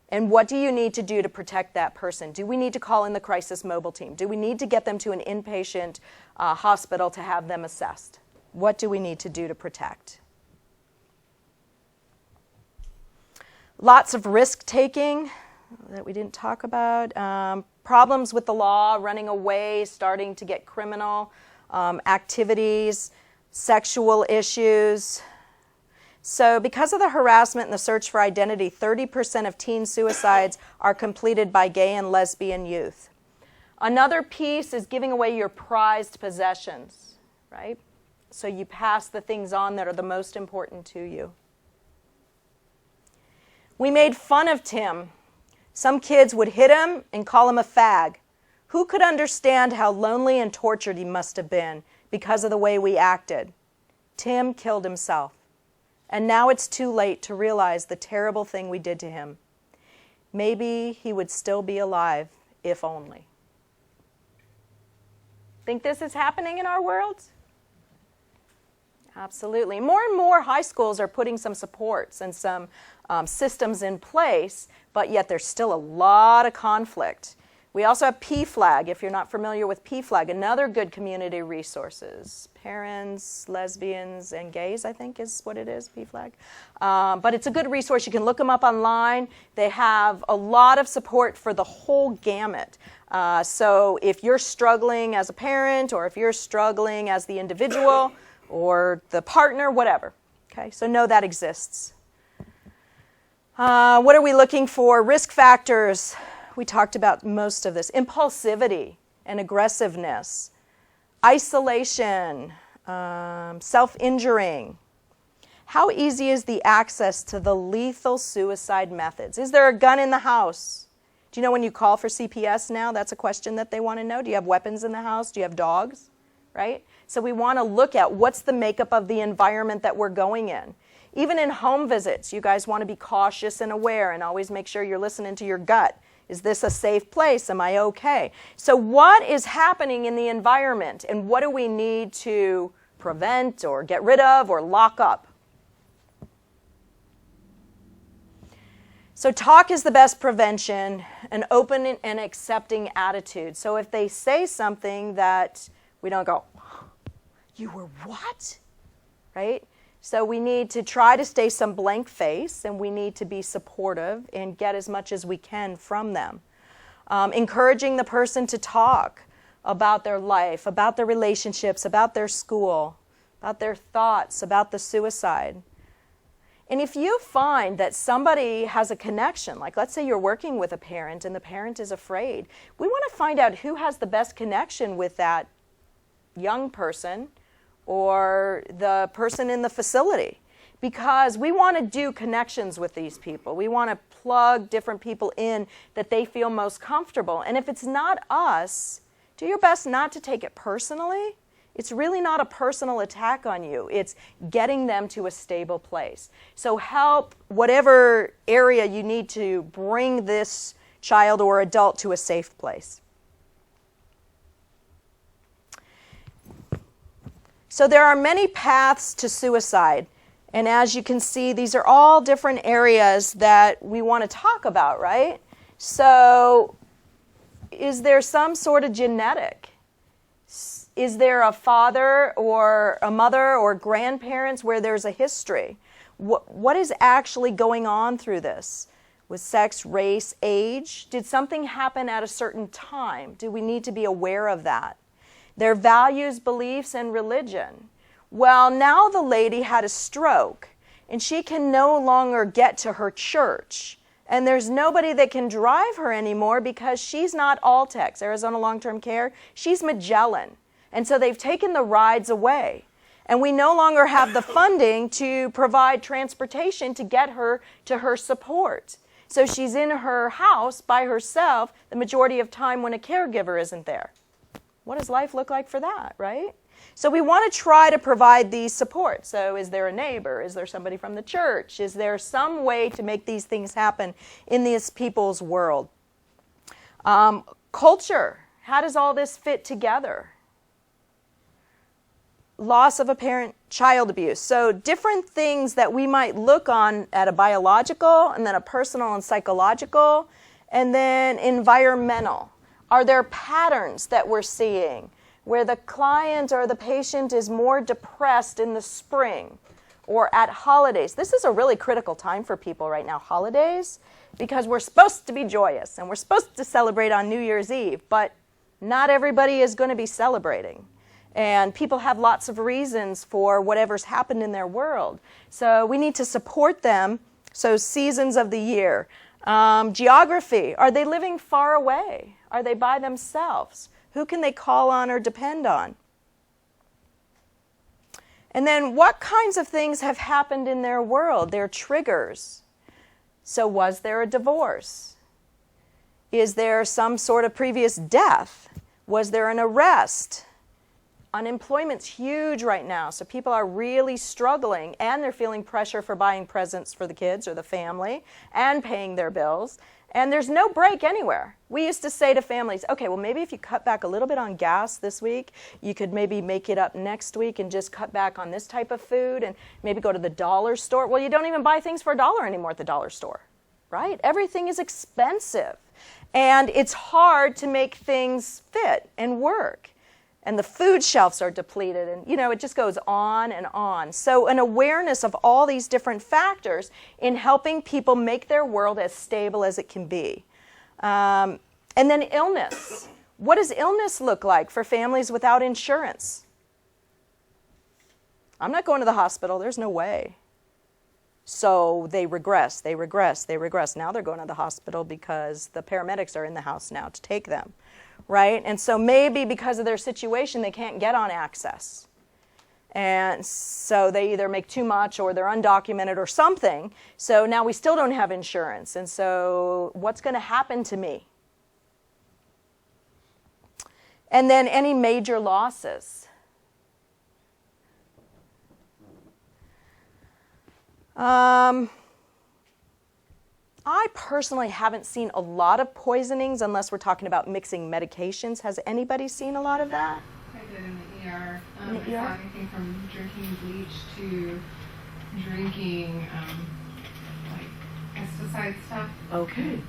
And what do you need to do to protect that person? Do we need to call in the crisis mobile team? Do we need to get them to an inpatient hospital to have them assessed? What do we need to do to protect? Lots of risk-taking that we didn't talk about. Problems with the law, running away, starting to get criminal activities, sexual issues. So because of the harassment and the search for identity, 30% of teen suicides are completed by gay and lesbian youth. Another piece is giving away your prized possessions, right? So you pass the things on that are the most important to you. We made fun of Tim. Some kids would hit him and call him a fag. Who could understand how lonely and tortured he must have been because of the way we acted? Tim killed himself. And now it's too late to realize the terrible thing we did to him. Maybe he would still be alive, if only. Think this is happening in our world? Absolutely. More and more high schools are putting some supports and some systems in place, but yet there's still a lot of conflict. We also have PFLAG, if you're not familiar with PFLAG, another good community resources. Parents, lesbians, and gays, I think is what it is, PFLAG. But it's a good resource. You can look them up online. They have a lot of support for the whole gamut. So if you're struggling as a parent, or if you're struggling as the individual, or the partner, whatever. Okay, so know that exists. What are we looking for? Risk factors. We talked about most of this. Impulsivity and aggressiveness. Isolation. Self-injuring. How easy is the access to the lethal suicide methods? Is there a gun in the house? Do you know when you call for CPS now, that's a question that they want to know. Do you have weapons in the house? Do you have dogs? Right? So we want to look at what's the makeup of the environment that we're going in. Even in home visits, you guys want to be cautious and aware and always make sure you're listening to your gut. Is this a safe place? Am I okay? So what is happening in the environment, and what do we need to prevent or get rid of or lock up? So talk is the best prevention, an open and accepting attitude. So if they say something that we don't go, you were what? Right? So we need to try to stay some blank face, and we need to be supportive and get as much as we can from them. Encouraging the person to talk about their life, about their relationships, about their school, about their thoughts, about the suicide. And if you find that somebody has a connection, like let's say you're working with a parent and the parent is afraid, we want to find out who has the best connection with that young person or the person in the facility, because we want to do connections with these people. We want to plug different people in that they feel most comfortable. And if it's not us, do your best not to take it personally. It's really not a personal attack on you. It's getting them to a stable place. So help whatever area you need to bring this child or adult to a safe place. So there are many paths to suicide. And as you can see, these are all different areas that we want to talk about, right? So is there some sort of genetic? Is there a father or a mother or grandparents where there's a history? What is actually going on through this? With sex, race, age? Did something happen at a certain time? Do we need to be aware of that? Their values, beliefs, and religion. Well, now the lady had a stroke, and she can no longer get to her church. And there's nobody that can drive her anymore because she's not Altex, Arizona Long-Term Care. She's Magellan. And so they've taken the rides away. And we no longer have the funding to provide transportation to get her to her support. So she's in her house by herself the majority of time when a caregiver isn't there. What does life look like for that, right? So we want to try to provide these supports. So is there a neighbor? Is there somebody from the church? Is there some way to make these things happen in these people's world? Culture. How does all this fit together? Loss of a parent, child abuse. So different things that we might look on at a biological, and then a personal and psychological, and then environmental. Are there patterns that we're seeing where the client or the patient is more depressed in the spring or at holidays? This is a really critical time for people right now, holidays, because we're supposed to be joyous and we're supposed to celebrate on New Year's Eve, but not everybody is going to be celebrating. And people have lots of reasons for whatever's happened in their world. So we need to support them. So seasons of the year. Geography. Are they living far away? Are they by themselves? Who can they call on or depend on? And then what kinds of things have happened in their world, their triggers? So was there a divorce? Is there some sort of previous death? Was there an arrest? Unemployment's huge right now, so people are really struggling, and they're feeling pressure for buying presents for the kids or the family and paying their bills, and there's no break anywhere. We used to say to families, okay, well, maybe if you cut back a little bit on gas this week, you could maybe make it up next week and just cut back on this type of food and maybe go to the dollar store. Well, you don't even buy things for $1 anymore at the dollar store, right? Everything is expensive, and it's hard to make things fit and work. And the food shelves are depleted, and it just goes on and on. So an awareness of all these different factors in helping people make their world as stable as it can be. And then illness. What does illness look like for families without insurance? I'm not going to the hospital, there's no way. So they regress. Now they're going to the hospital because the paramedics are in the house now to take them. Right? And so maybe because of their situation, they can't get on access. And so they either make too much or they're undocumented or something. So now we still don't have insurance. And so what's going to happen to me? And then any major losses. I personally haven't seen a lot of poisonings unless we're talking about mixing medications. Has anybody seen a lot of that? I did in the ER. I saw anything from drinking bleach to drinking like pesticide stuff. Okay.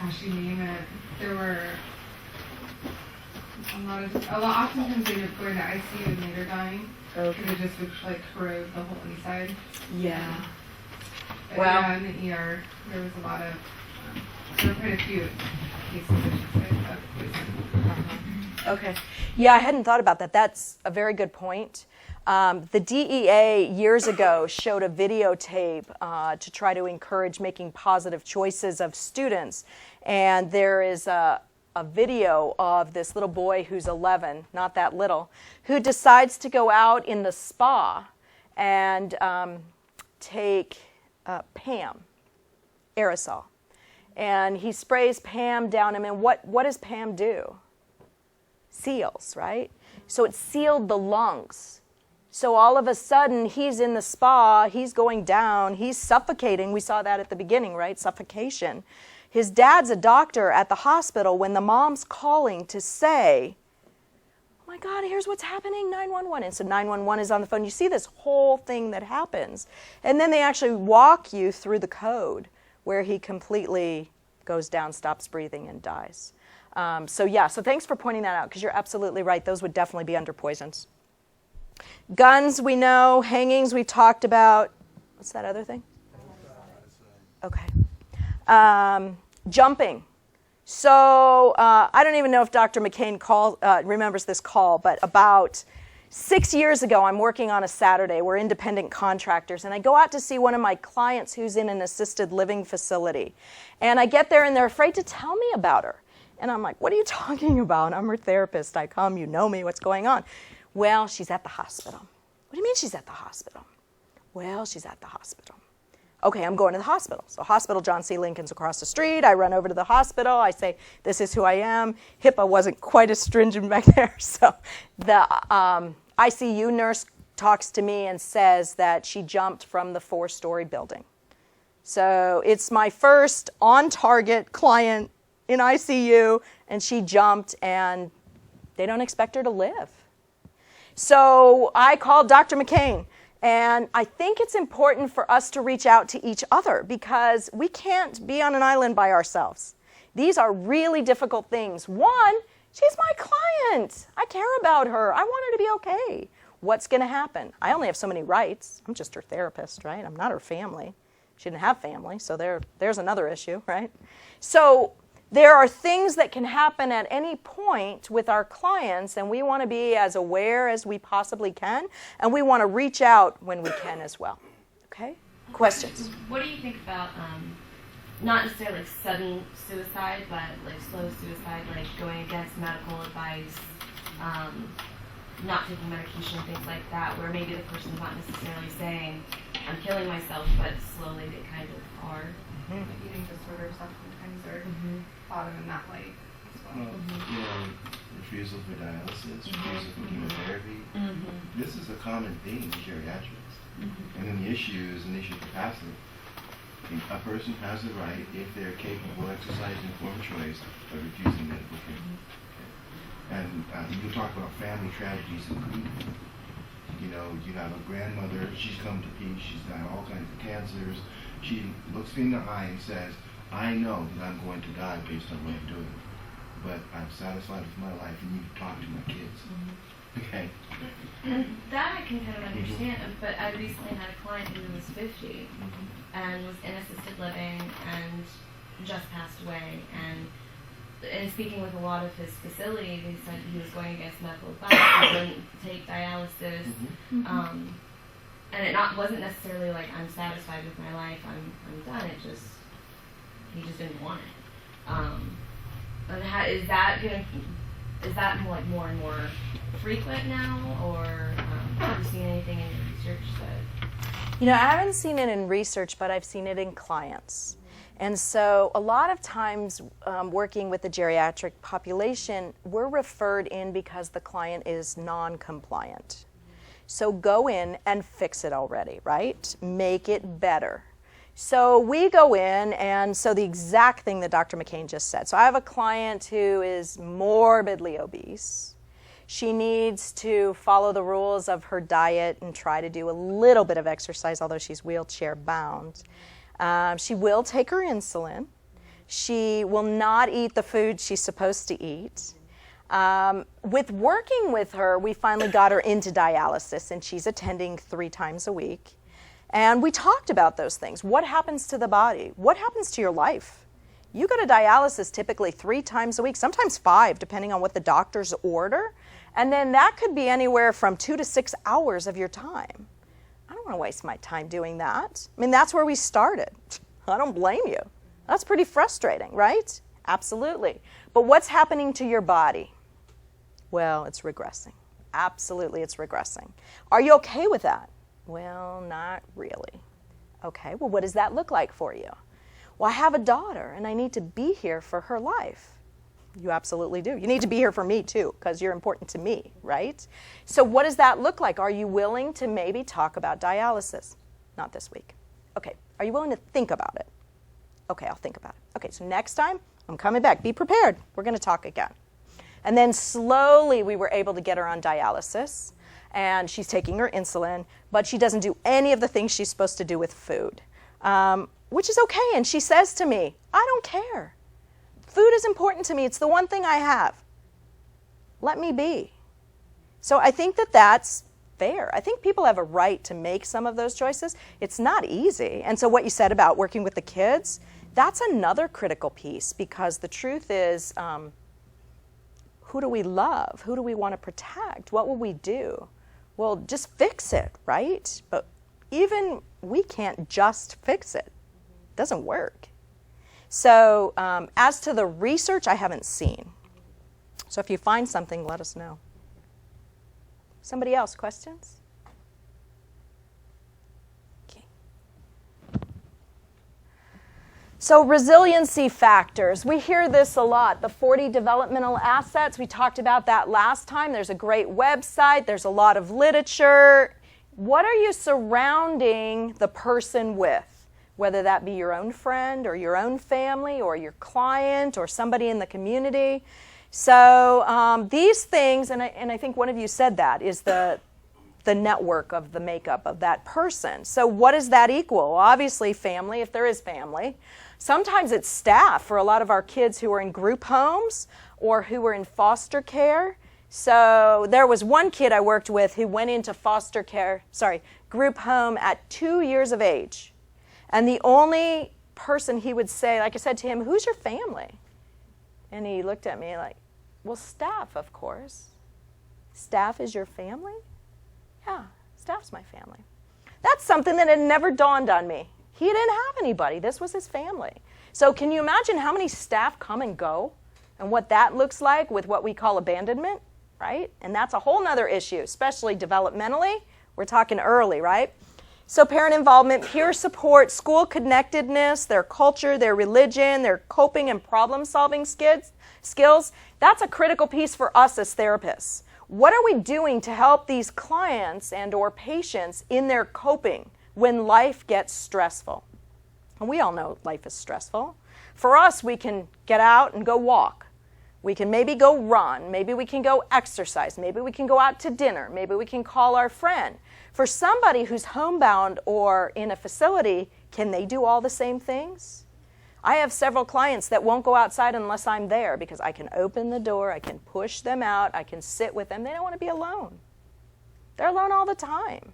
Gosh, you name it. There were a lot. Oftentimes they would go into ICU and later dying. Okay. Because it just would like corrode the whole inside. Yeah. Wow. Yeah, in the ER, there was a lot of, there were quite a few cases, I should say, of poison. Okay. Yeah, I hadn't thought about that. That's a very good point. The DEA years ago showed a videotape to try to encourage making positive choices of students. And there is a video of this little boy who's 11, not that little, who decides to go out in the spa and take Pam, aerosol. And he sprays Pam down him, and what does Pam do? Seals, right? So it sealed the lungs. So all of a sudden, he's in the spa, he's going down, he's suffocating. We saw that at the beginning, right? Suffocation. His dad's a doctor at the hospital when the mom's calling to say, oh my God, here's what's happening, 911. And so 911 is on the phone. You see this whole thing that happens. And then they actually walk you through the code where he completely goes down, stops breathing, and dies. So thanks for pointing that out, because you're absolutely right. Those would definitely be under poisons. Guns, we know. Hangings, we talked about. What's that other thing? Okay. Jumping. So I don't even know if Dr. McCain remembers this call, but about 6 years ago, I'm working on a Saturday. We're independent contractors, and I go out to see one of my clients who's in an assisted living facility. And I get there, and they're afraid to tell me about her. And I'm like, what are you talking about? I'm her therapist. I come, you know me, what's going on? Well, she's at the hospital. What do you mean she's at the hospital? Well, she's at the hospital. Okay, I'm going to the hospital. So hospital John C. Lincoln's across the street. I run over to the hospital. I say, this is who I am. HIPAA wasn't quite as stringent back there. So the ICU nurse talks to me and says that she jumped from the 4-story building. So it's my first on-target client in ICU, and she jumped, and they don't expect her to live. So I called Dr. McCain. And I think it's important for us to reach out to each other because we can't be on an island by ourselves. These are really difficult things. One, she's my client. I care about her. I want her to be okay. What's going to happen? I only have so many rights. I'm just her therapist, right? I'm not her family. She didn't have family, so there's another issue, right? So there are things that can happen at any point with our clients, and we want to be as aware as we possibly can, and we want to reach out when we can as well. Okay? Questions? What do you think about, not necessarily like sudden suicide, but like slow suicide, like going against medical advice, not taking medication, things like that, where maybe the person's not necessarily saying, I'm killing myself, but slowly they kind of are. Like eating disorder stuff sometimes are thought of in that light as well. You know, refusal for dialysis, refusal for chemotherapy. This is a common theme in geriatrics. And then the issue is an issue of capacity. A person has the right, if they're capable of exercising informed choice, of refusing medical treatment. And you talk about family tragedies and grief. You know, you have a grandmother, she's come to peace, she's got all kinds of cancers. She looks me in the eye and says, I know that I'm going to die based on what I'm doing, but I'm satisfied with my life and you talk to my kids. Okay? And that I can kind of understand, but I recently had a client who was 50 and was in assisted living and just passed away. And in speaking with a lot of his facilities, he said he was going against medical advice, he wouldn't take dialysis. And it wasn't necessarily like I'm satisfied with my life, I'm done. It just he just didn't want it. And is that more and more frequent now, or have you seen anything in your research that? You know, I haven't seen it in research, but I've seen it in clients. And so a lot of times working with the geriatric population, we're referred in because the client is non-compliant. So go in and fix it already, right? Make it better. So we go in, and so the exact thing that Dr. McCain just said. So I have a client who is morbidly obese. She needs to follow the rules of her diet and try to do a little bit of exercise, although she's wheelchair bound. She will take her insulin. She will not eat the food she's supposed to eat. With working with her, we finally got her into dialysis, and she's attending 3 times a week. And we talked about those things. What happens to the body? What happens to your life? You go to dialysis typically 3 times a week, sometimes 5, depending on what the doctors order. And then that could be anywhere from 2 to 6 hours of your time. I don't want to waste my time doing that. I mean, that's where we started. I don't blame you. That's pretty frustrating, right? Absolutely. But what's happening to your body? Well, it's regressing. Absolutely, it's regressing. Are you okay with that? Well, not really. Okay, well, what does that look like for you? Well, I have a daughter, and I need to be here for her life. You absolutely do. You need to be here for me, too, because you're important to me, right? So what does that look like? Are you willing to maybe talk about dialysis? Not this week. Okay, are you willing to think about it? Okay, I'll think about it. Okay, so next time, I'm coming back. Be prepared. We're going to talk again. And then slowly we were able to get her on dialysis, and she's taking her insulin, but she doesn't do any of the things she's supposed to do with food, which is okay. And she says to me, I don't care. Food is important to me. It's the one thing I have. Let me be. So I think that that's fair. I think people have a right to make some of those choices. It's not easy. And so what you said about working with the kids, that's another critical piece, because the truth is, who do we love? Who do we want to protect? What will we do? Well, just fix it, right? But even we can't just fix it. It doesn't work. So as to the research, I haven't seen. So if you find something, let us know. Somebody else, questions? Okay. So resiliency factors, we hear this a lot, the 40 developmental assets, we talked about that last time. There's a great website, there's a lot of literature. What are you surrounding the person with? Whether that be your own friend or your own family or your client or somebody in the community. So these things, and I think one of you said that, is the network of the makeup of that person. So what does that equal? Well, obviously family, if there is family. Sometimes it's staff for a lot of our kids who are in group homes or who are in foster care. So there was one kid I worked with who went into group home at 2 years of age. And the only person he would say, like I said to him, who's your family? And he looked at me like, well, staff, of course. Staff is your family? Yeah, staff's my family. That's something that had never dawned on me. He didn't have anybody. This was his family. So can you imagine how many staff come and go and what that looks like with what we call abandonment, right? And that's a whole nother issue, especially developmentally. We're talking early, right? So parent involvement, peer support, school connectedness, their culture, their religion, their coping and problem-solving skills, that's a critical piece for us as therapists. What are we doing to help these clients and or patients in their coping when life gets stressful? And we all know life is stressful. For us, we can get out and go walk. We can maybe go run. Maybe we can go exercise. Maybe we can go out to dinner. Maybe we can call our friend. For somebody who's homebound or in a facility, can they do all the same things? I have several clients that won't go outside unless I'm there because I can open the door, I can push them out, I can sit with them. They don't want to be alone. They're alone all the time.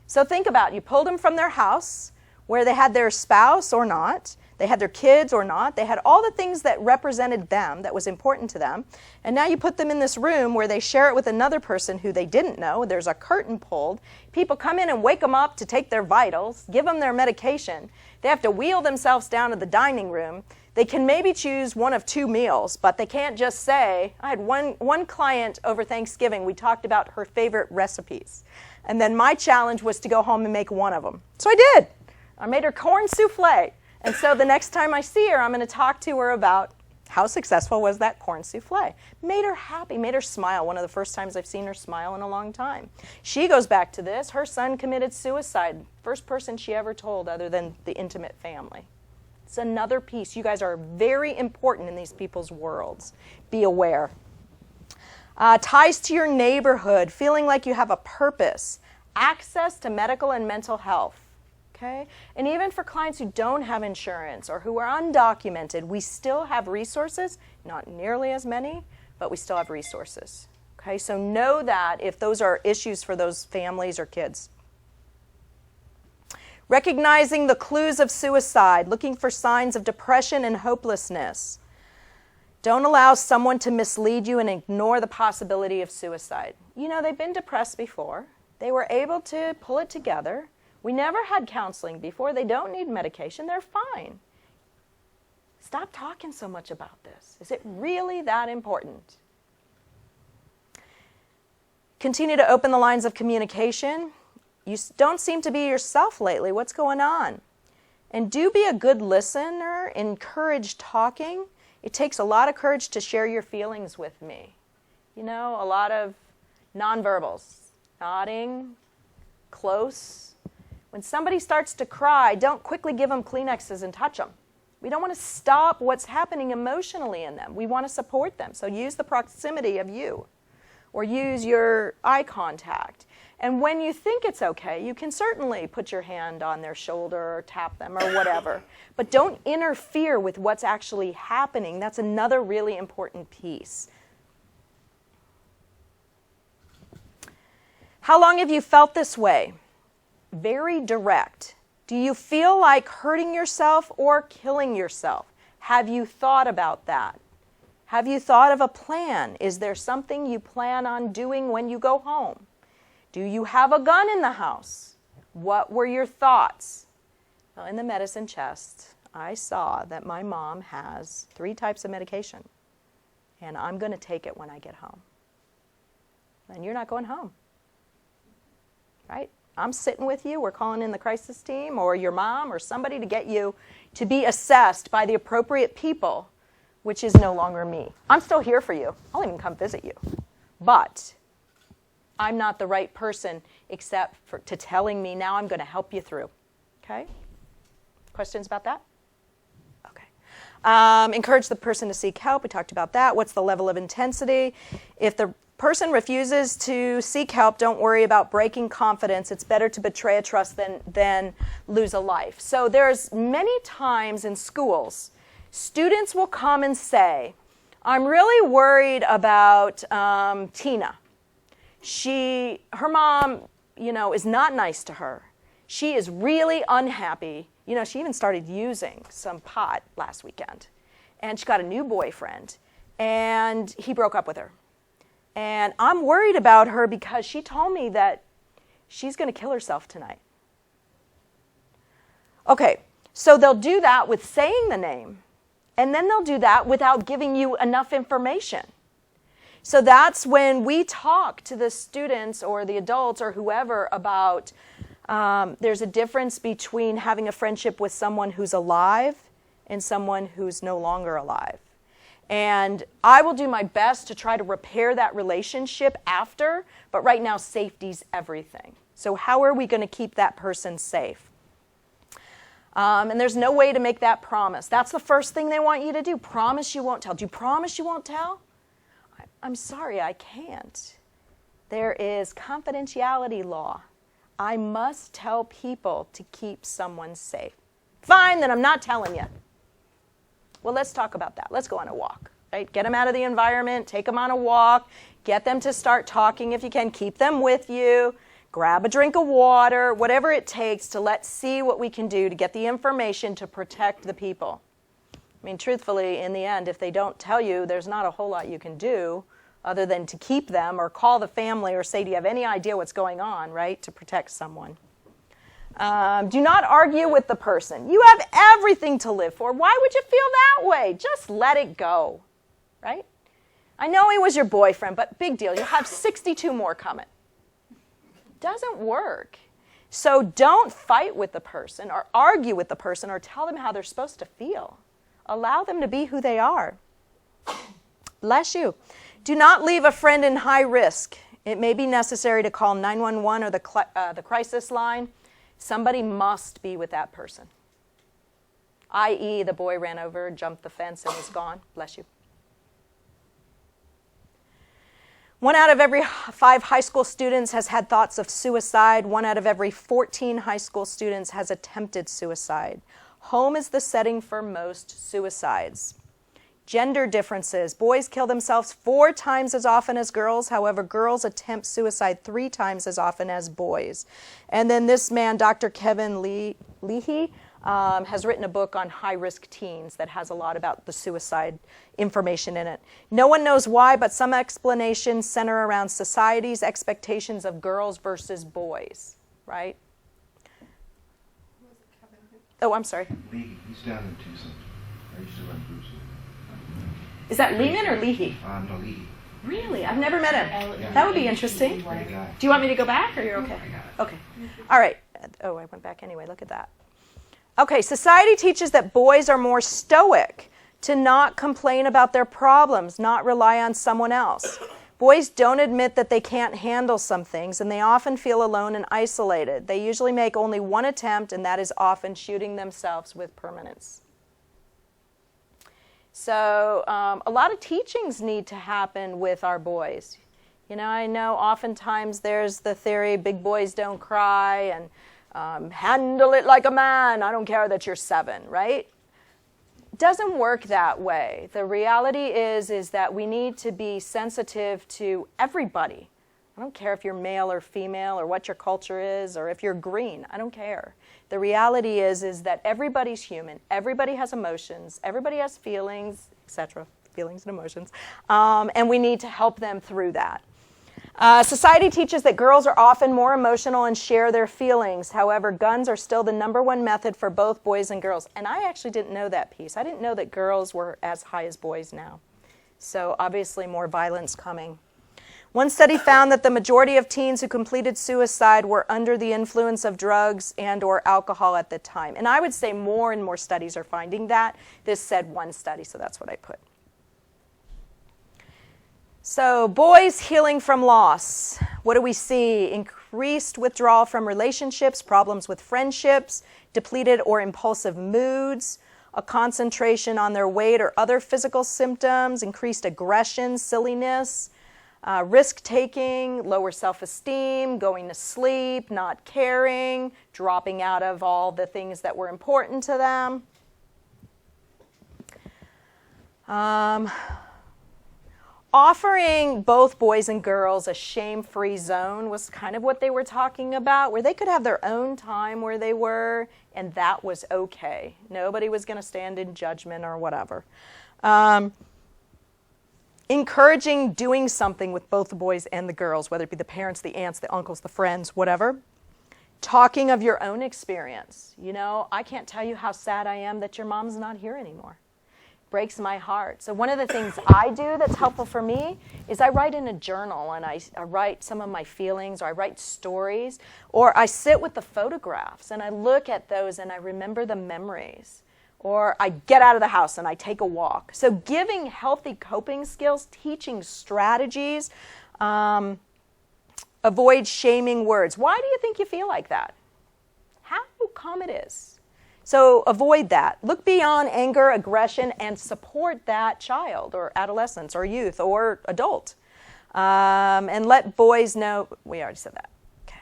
So think about it. You pulled them from their house where they had their spouse or not, they had their kids or not, they had all the things that represented them, that was important to them, and now you put them in this room where they share it with another person who they didn't know. There's a curtain pulled. People come in and wake them up to take their vitals, give them their medication. They have to wheel themselves down to the dining room. They can maybe choose one of two meals, but they can't just say, I had one client over Thanksgiving, we talked about her favorite recipes. And then my challenge was to go home and make one of them. So I did. I made her corn souffle. And so the next time I see her, I'm going to talk to her about how successful was that corn souffle. Made her happy, made her smile. One of the first times I've seen her smile in a long time. She goes back to this. Her son committed suicide. First person she ever told other than the intimate family. It's another piece. You guys are very important in these people's worlds. Be aware. Ties to your neighborhood, feeling like you have a purpose. Access to medical and mental health. Okay? And even for clients who don't have insurance or who are undocumented, we still have resources, not nearly as many, but we still have resources. Okay? So know that if those are issues for those families or kids. Recognizing the clues of suicide, looking for signs of depression and hopelessness. Don't allow someone to mislead you and ignore the possibility of suicide. You know, they've been depressed before. They were able to pull it together. We never had counseling before. They don't need medication. They're fine. Stop talking so much about this. Is it really that important? Continue to open the lines of communication. You don't seem to be yourself lately. What's going on? And do be a good listener. Encourage talking. It takes a lot of courage to share your feelings with me. You know, a lot of nonverbals. Nodding, close. When somebody starts to cry, don't quickly give them Kleenexes and touch them. We don't want to stop what's happening emotionally in them. We want to support them. So use the proximity of you or use your eye contact. And when you think it's okay, you can certainly put your hand on their shoulder or tap them or whatever. But don't interfere with what's actually happening. That's another really important piece. How long have you felt this way? Very direct. Do you feel like hurting yourself or killing yourself? Have you thought about that? Have you thought of a plan? Is there something you plan on doing when you go home? Do you have a gun in the house? What were your thoughts? Well, in the medicine chest, I saw that my mom has 3 types of medication, and I'm going to take it when I get home. And you're not going home. right? I'm sitting with you. We're calling in the crisis team or your mom or somebody to get you to be assessed by the appropriate people, which is no longer me. I'm still here for you. I'll even come visit you. But I'm not the right person except to telling me now I'm going to help you through. Okay? Questions about that? Okay. Encourage the person to seek help. We talked about that. What's the level of intensity? If the person refuses to seek help, don't worry about breaking confidence. It's better to betray a trust than lose a life. So there's many times in schools, students will come and say, I'm really worried about Tina. Her mom, is not nice to her. She is really unhappy. She even started using some pot last weekend. And she got a new boyfriend. And he broke up with her. And I'm worried about her because she told me that she's going to kill herself tonight. Okay, so they'll do that with saying the name. And then they'll do that without giving you enough information. So that's when we talk to the students or the adults or whoever about there's a difference between having a friendship with someone who's alive and someone who's no longer alive. And I will do my best to try to repair that relationship after, but right now safety's everything. So how are we going to keep that person safe? And there's no way to make that promise. That's the first thing they want you to do. Promise you won't tell. Do you promise you won't tell? I'm sorry, I can't. There is confidentiality law. I must tell people to keep someone safe. Fine, then I'm not telling you. Well, let's talk about that. Let's go on a walk, right? Get them out of the environment, take them on a walk, get them to start talking if you can, keep them with you, grab a drink of water, whatever it takes to let's see what we can do to get the information to protect the people. I mean, truthfully, in the end, if they don't tell you, there's not a whole lot you can do other than to keep them or call the family or say, do you have any idea what's going on, right, to protect someone. Do not argue with the person. You have everything to live for. Why would you feel that way? Just let it go, right? I know he was your boyfriend, but big deal. You'll have 62 more coming. Doesn't work. So don't fight with the person or argue with the person or tell them how they're supposed to feel. Allow them to be who they are. Bless you. Do not leave a friend in high risk. It may be necessary to call 911 or the crisis line. Somebody must be with that person. I.e., the boy ran over, jumped the fence, and was gone. Bless you. 1 out of every 5 high school students has had thoughts of suicide. 1 out of every 14 high school students has attempted suicide. Home is the setting for most suicides. Gender differences. Boys kill themselves 4 times as often as girls. However, girls attempt suicide 3 times as often as boys. And then this man, Dr. Kevin Leahy, has written a book on high-risk teens that has a lot about the suicide information in it. No one knows why, but some explanations center around society's expectations of girls versus boys, right? Oh, I'm sorry. Leahy, he's down in Tucson. I used to run groups with him. Is that Lehman or Leahy? No, Leahy. Really? I've never met him. Yeah. That would be interesting. Great guy. Do you want me to go back or you're okay? Okay. All right. Oh, I went back anyway. Look at that. Okay, society teaches that boys are more stoic, to not complain about their problems, not rely on someone else. Boys don't admit that they can't handle some things, and they often feel alone and isolated. They usually make only one attempt, and that is often shooting themselves with permanence. So a lot of teachings need to happen with our boys. I know oftentimes there's the theory, big boys don't cry, and handle it like a man. I don't care that you're 7, right? Doesn't work that way. The reality is that we need to be sensitive to everybody. I don't care if you're male or female or what your culture is or if you're green. I don't care. The reality is that everybody's human. Everybody has emotions. Everybody has feelings, etc. Feelings and emotions. And we need to help them through that. Society teaches that girls are often more emotional and share their feelings. However, guns are still the #1 method for both boys and girls. And I actually didn't know that piece. I didn't know that girls were as high as boys now. So obviously more violence coming. One study found that the majority of teens who completed suicide were under the influence of drugs and or alcohol at the time. And I would say more and more studies are finding that. This said one study, so that's what I put. So boys healing from loss. What do we see? Increased withdrawal from relationships, problems with friendships, depleted or impulsive moods, a concentration on their weight or other physical symptoms, increased aggression, silliness, risk-taking, lower self-esteem, going to sleep, not caring, dropping out of all the things that were important to them. Offering both boys and girls a shame-free zone was kind of what they were talking about, where they could have their own time where they were, and that was okay. Nobody was going to stand in judgment or whatever. Encouraging doing something with both the boys and the girls, whether it be the parents, the aunts, the uncles, the friends, whatever. Talking of your own experience. You know, I can't tell you how sad I am that your mom's not here anymore. Breaks my heart. So one of the things I do that's helpful for me is I write in a journal, and I write some of my feelings, or I write stories, or I sit with the photographs and I look at those and I remember the memories, or I get out of the house and I take a walk. So giving healthy coping skills, teaching strategies, avoid shaming words. Why do you think you feel like that? How come it is? So avoid that. Look beyond anger, aggression, and support that child or adolescent or youth or adult. And let boys know, we already said that. Okay.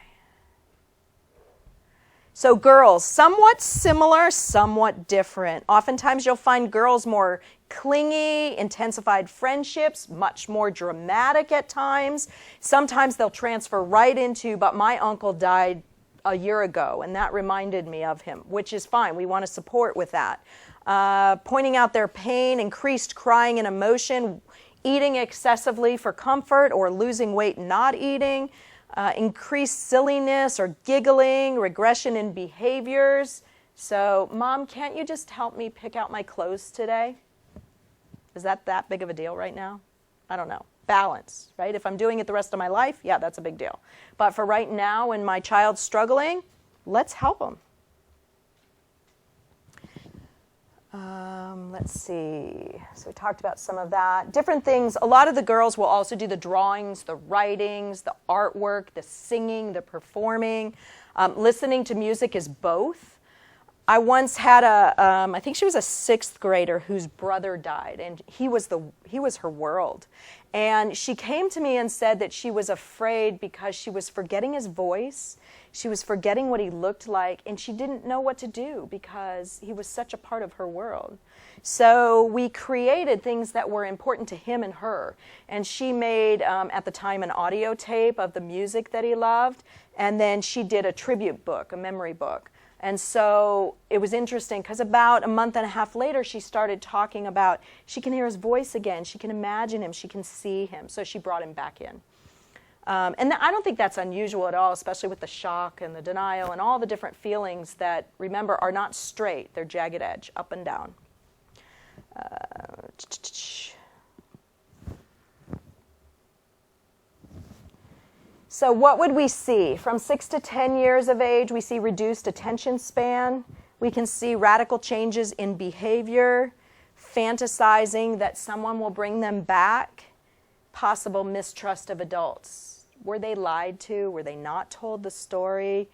So girls, somewhat similar, somewhat different. Oftentimes you'll find girls more clingy, intensified friendships, much more dramatic at times. Sometimes they'll transfer right into, but my uncle died a year ago, and that reminded me of him, which is fine. We want to support with that. Pointing out their pain, increased crying and emotion, eating excessively for comfort or losing weight not eating, increased silliness or giggling, regression in behaviors. So, Mom, can't you just help me pick out my clothes today? Is that big of a deal right now? I don't know. Balance, right? If I'm doing it the rest of my life, yeah, that's a big deal. But for right now, when my child's struggling, let's help them. Let's see. So we talked about some of that. Different things. A lot of the girls will also do the drawings, the writings, the artwork, the singing, the performing. Listening to music is both. I once had I think she was a 6th grader whose brother died, and he was her world. And she came to me and said that she was afraid because she was forgetting his voice, she was forgetting what he looked like, and she didn't know what to do because he was such a part of her world. So we created things that were important to him and her. And she made, at the time, an audio tape of the music that he loved, and then she did a tribute book, a memory book. And so it was interesting because about a month and a half later, she started talking about she can hear his voice again, she can imagine him, she can see him. So she brought him back in. And I don't think that's unusual at all, especially with the shock and the denial and all the different feelings that, remember, are not straight. They're jagged edge, up and down. So what would we see? From 6 to 10 years of age, we see reduced attention span. We can see radical changes in behavior, fantasizing that someone will bring them back, possible mistrust of adults. Were they lied to? Were they not told the story?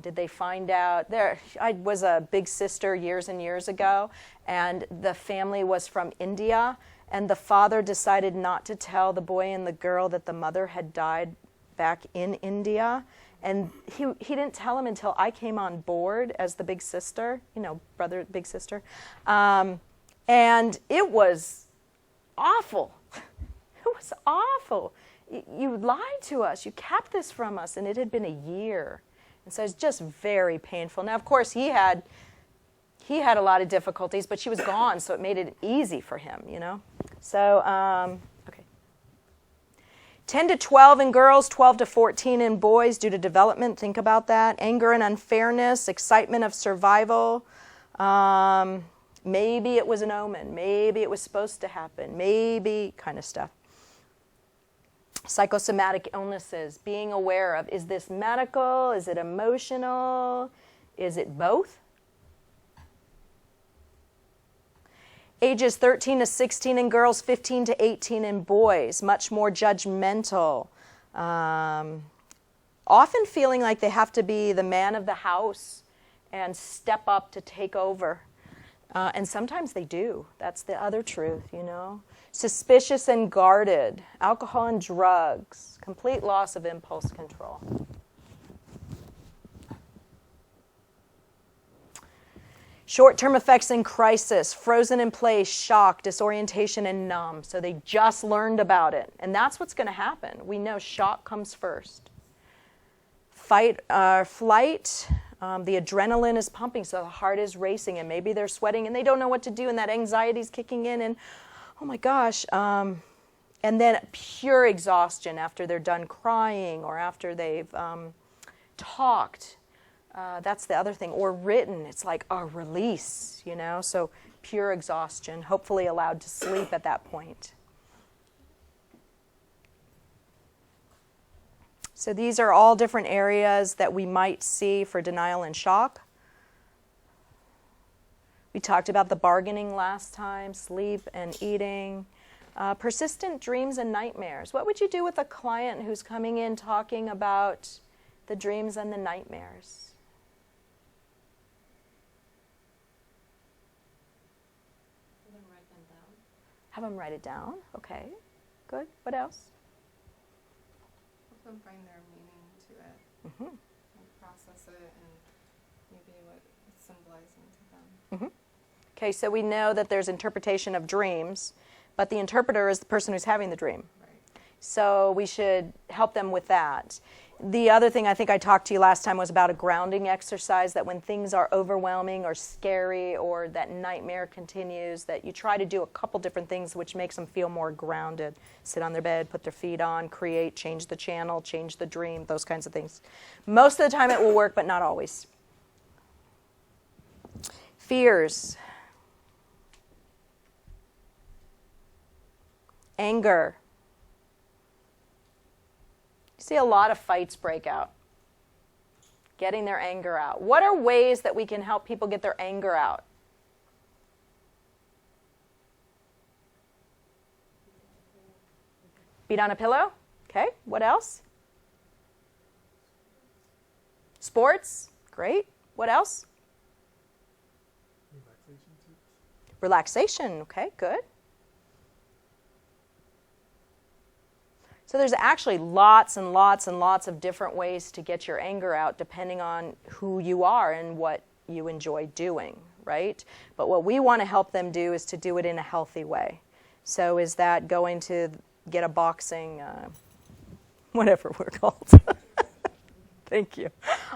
Did they find out? I was a big sister years and years ago, and the family was from India, and the father decided not to tell the boy and the girl that the mother had died back in India, and he didn't tell him until I came on board as the big sister, brother, big sister, and it was awful. It was awful. You lied to us. You kept this from us, and it had been a year, and so it's just very painful. Now, of course, he had a lot of difficulties, but she was gone, so it made it easy for him, So. 10 to 12 in girls, 12 to 14 in boys due to development. Think about that. Anger and unfairness, excitement of survival. Maybe it was an omen. Maybe it was supposed to happen. Maybe kind of stuff. Psychosomatic illnesses, being aware of, is this medical, is it emotional, is it both? Ages 13 to 16 in girls, 15 to 18 in boys, much more judgmental. Often feeling like they have to be the man of the house and step up to take over. And sometimes they do. That's the other truth, you know. Suspicious and guarded, alcohol and drugs, complete loss of impulse control. Short-term effects in crisis, frozen in place, shock, disorientation, and numb. So they just learned about it. And that's what's going to happen. We know shock comes first. Flight, the adrenaline is pumping, so the heart is racing, and maybe they're sweating, and they don't know what to do, and that anxiety's kicking in, and oh my gosh. And then pure exhaustion after they're done crying or after they've talked. That's the other thing. Or written. It's like a release, you know. So pure exhaustion, hopefully allowed to sleep at that point. So these are all different areas that we might see for denial and shock. We talked about the bargaining last time, sleep and eating. Persistent dreams and nightmares. What would you do with a client who's coming in talking about the dreams and the nightmares? Have them write it down. Okay, good. What else? Help them find their meaning to it, and process it, and maybe what it's symbolizing to them. Okay, so we know that there's interpretation of dreams, but the interpreter is the person who's having the dream. Right. So we should help them with that. The other thing I think I talked to you last time was about a grounding exercise, that when things are overwhelming or scary or that nightmare continues, that you try to do a couple different things which makes them feel more grounded. Sit on their bed, put their feet on, create, change the channel, change the dream, those kinds of things. Most of the time it will work, but not always. Fears. Anger. You see a lot of fights break out. Getting their anger out. What are ways that we can help people get their anger out? Beat on a pillow? Okay, what else? Sports? Great. What else? Relaxation, okay, good. So there's actually lots and lots and lots of different ways to get your anger out depending on who you are and what you enjoy doing, right? But what we want to help them do is to do it in a healthy way. So is that going to get a boxing, whatever we're called. Thank you.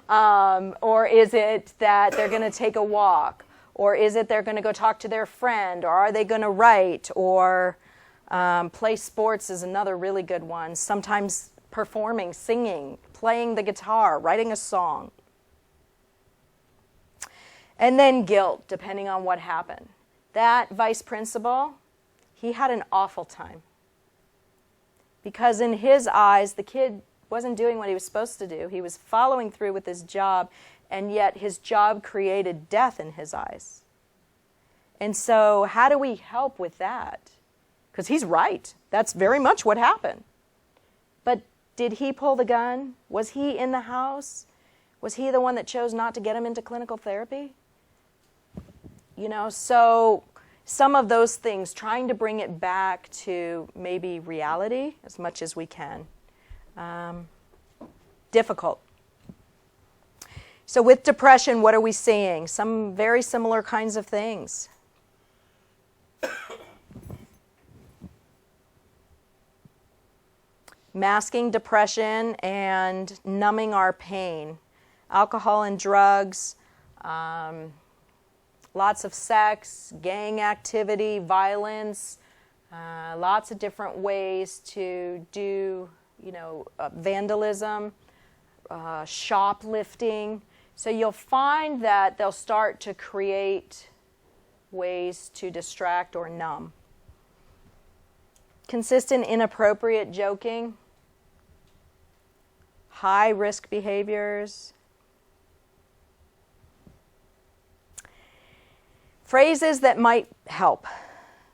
Or is it that they're going to take a walk? Or is it they're going to go talk to their friend? Or are they going to write? Or play sports is another really good one. Sometimes performing, singing, playing the guitar, writing a song. And then guilt, depending on what happened. That vice principal, he had an awful time. Because in his eyes, the kid wasn't doing what he was supposed to do. He was following through with his job, and yet his job created death in his eyes. And so how do we help with that? Because he's right. That's very much what happened. But did he pull the gun? Was he in the house? Was he the one that chose not to get him into clinical therapy? You know, so some of those things, trying to bring it back to maybe reality as much as we can. Difficult. So with depression, what are we seeing? Some very similar kinds of things. Masking depression and numbing our pain. Alcohol and drugs, lots of sex, gang activity, violence, lots of different ways to do, vandalism, shoplifting. So you'll find that they'll start to create ways to distract or numb. Consistent inappropriate joking. high-risk behaviors. Phrases that might help.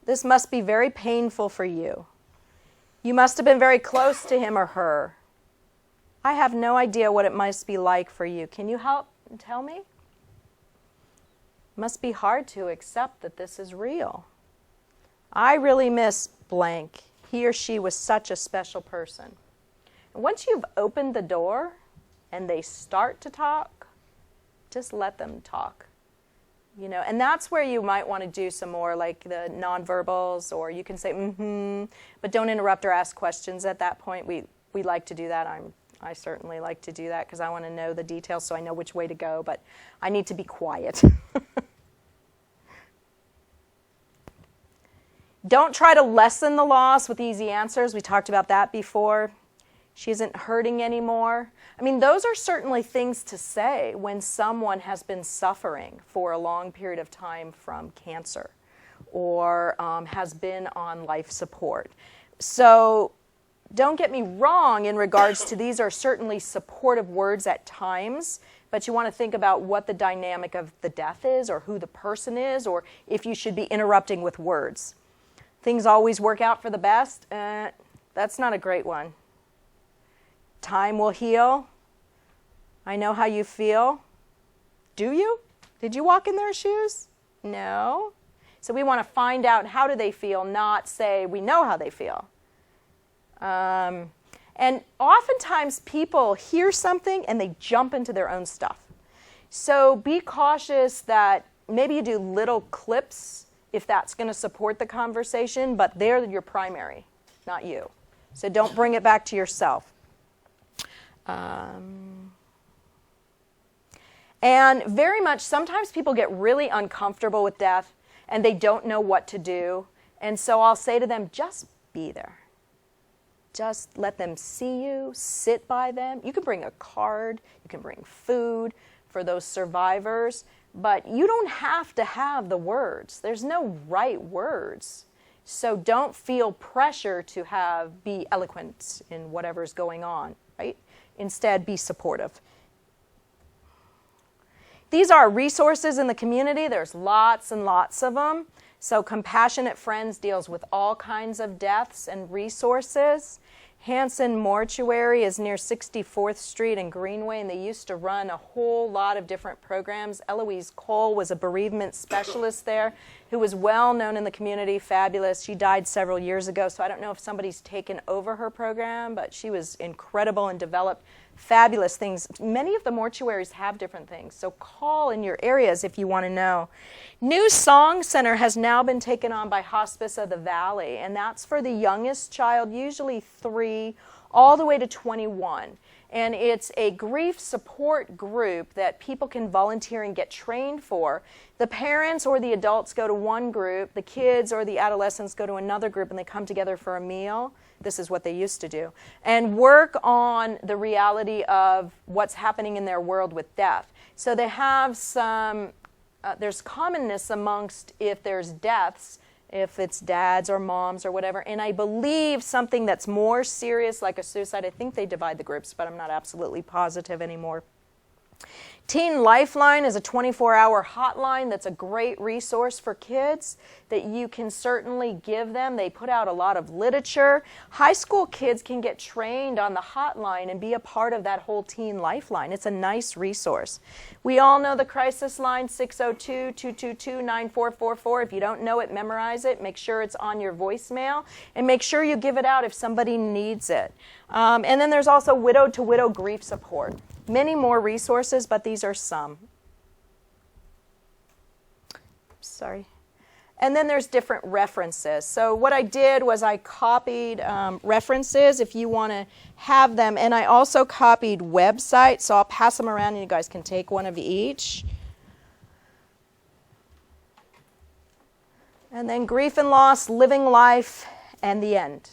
This must be very painful for you. You must have been very close to him or her. I have no idea what it must be like for you. Can you help and tell me? It must be hard to accept that this is real. I really miss blank. He or she was such a special person. And once you've opened the door and they start to talk, just let them talk. You know, and that's where you might want to do some more, like the nonverbals, or you can say but don't interrupt or ask questions at that point. We like to do that. I certainly like to do that because I want to know the details so I know which way to go, but I need to be quiet. Don't try to lessen the loss with easy answers. We talked about that before. She isn't hurting anymore. I mean, those are certainly things to say when someone has been suffering for a long period of time from cancer or has been on life support. So don't get me wrong in regards to these are certainly supportive words at times, but you want to think about what the dynamic of the death is or who the person is or if you should be interrupting with words. Things always work out for the best. That's not a great one. Time will heal. I know how you feel. Do you? Did you walk in their shoes? No. So we want to find out how do they feel, not say we know how they feel. And oftentimes people hear something and they jump into their own stuff. So be cautious that maybe you do little clips if that's going to support the conversation, but they're your primary, not you. So don't bring it back to yourself. And very much, sometimes people get really uncomfortable with death and they don't know what to do. And so I'll say to them, just be there. Just let them see you, sit by them. You can bring a card, you can bring food for those survivors, but you don't have to have the words. There's no right words. So don't feel pressure to be eloquent in whatever's going on, right? Instead, be supportive. These are resources in the community. There's lots and lots of them. So Compassionate Friends deals with all kinds of deaths and resources. Hanson Mortuary is near 64th Street and Greenway, and they used to run a whole lot of different programs. Eloise Cole was a bereavement specialist there who was well known in the community, fabulous. She died several years ago, so I don't know if somebody's taken over her program, but she was incredible and developed fabulous things. Many of the mortuaries have different things, so call in your areas if you want to know. New Song Center has now been taken on by Hospice of the Valley, and that's for the youngest child, usually 3, all the way to 21. And it's a grief support group that people can volunteer and get trained for. The parents or the adults go to one group, the kids or the adolescents go to another group, and they come together for a meal. This is what they used to do. And work on the reality of what's happening in their world with death. So they have some, there's commonness amongst if there's deaths, if it's dads or moms or whatever. And I believe something that's more serious, like a suicide, I think they divide the groups, but I'm not absolutely positive anymore. Teen Lifeline is a 24-hour hotline that's a great resource for kids that you can certainly give them. They put out a lot of literature. High school kids can get trained on the hotline and be a part of that whole Teen Lifeline. It's a nice resource. We all know the crisis line, 602-222-9444. If you don't know it, memorize it. Make sure it's on your voicemail, and make sure you give it out if somebody needs it. And then there's also widow-to-widow grief support. Many more resources, but these are some. Sorry. And then there's different references. So what I did was I copied references if you want to have them, and I also copied websites, so I'll pass them around and you guys can take one of each. And then Grief and Loss, Living Life, and the End.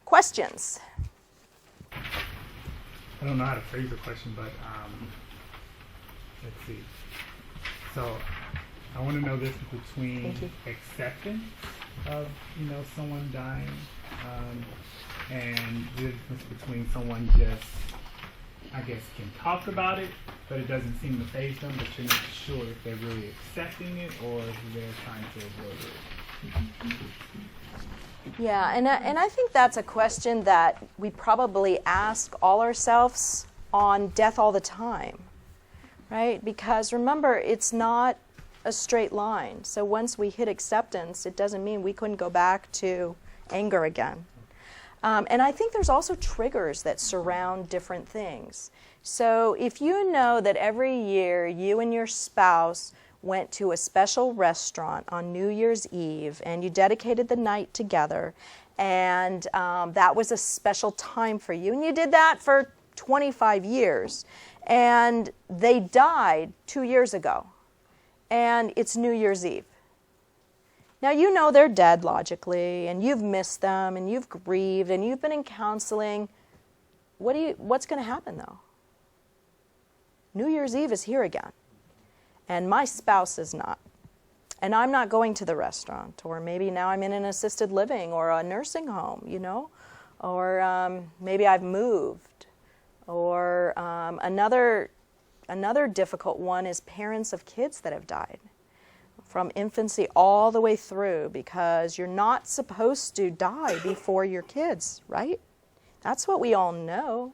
Questions? I don't know how to phrase the question, but let's see. So I want to know this between acceptance of someone dying and the difference between someone just, I guess, can talk about it, but it doesn't seem to faze them, but you're not sure if they're really accepting it or if they're trying to avoid it. Yeah, and I think that's a question that we probably ask all ourselves on death all the time, right? Because remember, it's not a straight line. So once we hit acceptance, it doesn't mean we couldn't go back to anger again. And I think there's also triggers that surround different things. So if you know that every year you and your spouse went to a special restaurant on New Year's Eve and you dedicated the night together, and that was a special time for you, and you did that for 25 years, and they died 2 years ago, and it's New Year's Eve. Now you know they're dead logically, and you've missed them, and you've grieved, and you've been in counseling. What's going to happen though? New Year's Eve is here again, and my spouse is not. And I'm not going to the restaurant, or maybe now I'm in an assisted living or a nursing home, you know, or maybe I've moved. Or another difficult one is parents of kids that have died from infancy all the way through, because you're not supposed to die before your kids, right? That's what we all know.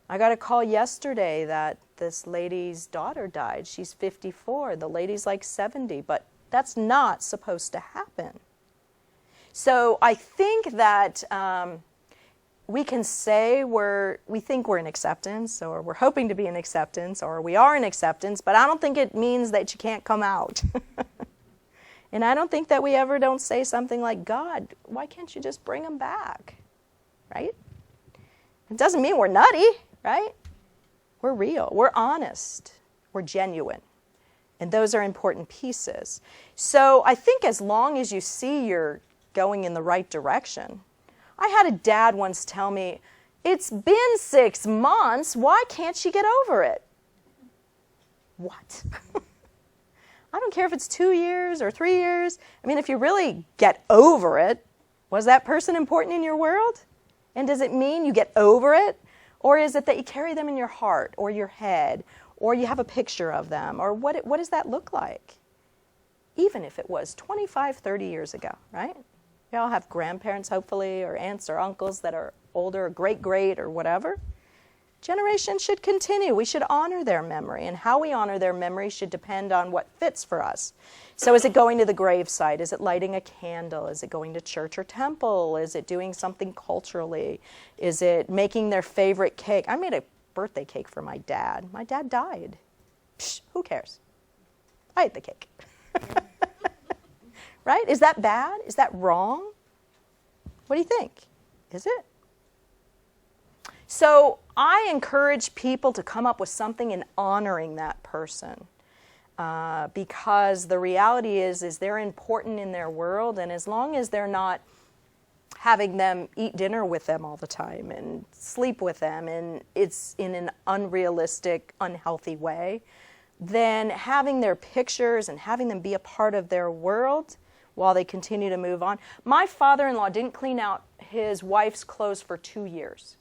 I got a call yesterday that this lady's daughter died. She's 54. The lady's like 70, but that's not supposed to happen. So I think that we can say we think we're in acceptance, or we're hoping to be in acceptance, or we are in acceptance, but I don't think it means that you can't come out. And I don't think that we ever don't say something like, God, why can't you just bring them back, right? It doesn't mean we're nutty, right? We're real, we're honest, we're genuine. And those are important pieces. So I think as long as you see you're going in the right direction. I had a dad once tell me, it's been 6 months, why can't she get over it? What? I don't care if it's 2 years or 3 years. I mean, if you really get over it, was that person important in your world? And does it mean you get over it? Or is it that you carry them in your heart or your head, or you have a picture of them, or what does that look like? Even if it was 25, 30 years ago, right? We all have grandparents, hopefully, or aunts or uncles that are older, or great, or whatever. Generations should continue. We should honor their memory, and how we honor their memory should depend on what fits for us. So is it going to the gravesite? Is it lighting a candle? Is it going to church or temple? Is it doing something culturally? Is it making their favorite cake? I made a birthday cake for my dad. My dad died. Psh, who cares? I ate the cake. Right? Is that bad? Is that wrong? What do you think? Is it? So I encourage people to come up with something in honoring that person, because the reality is they're important in their world, and as long as they're not having them eat dinner with them all the time and sleep with them, and it's in an unrealistic, unhealthy way, then having their pictures and having them be a part of their world while they continue to move on. My father-in-law didn't clean out his wife's clothes for 2 years.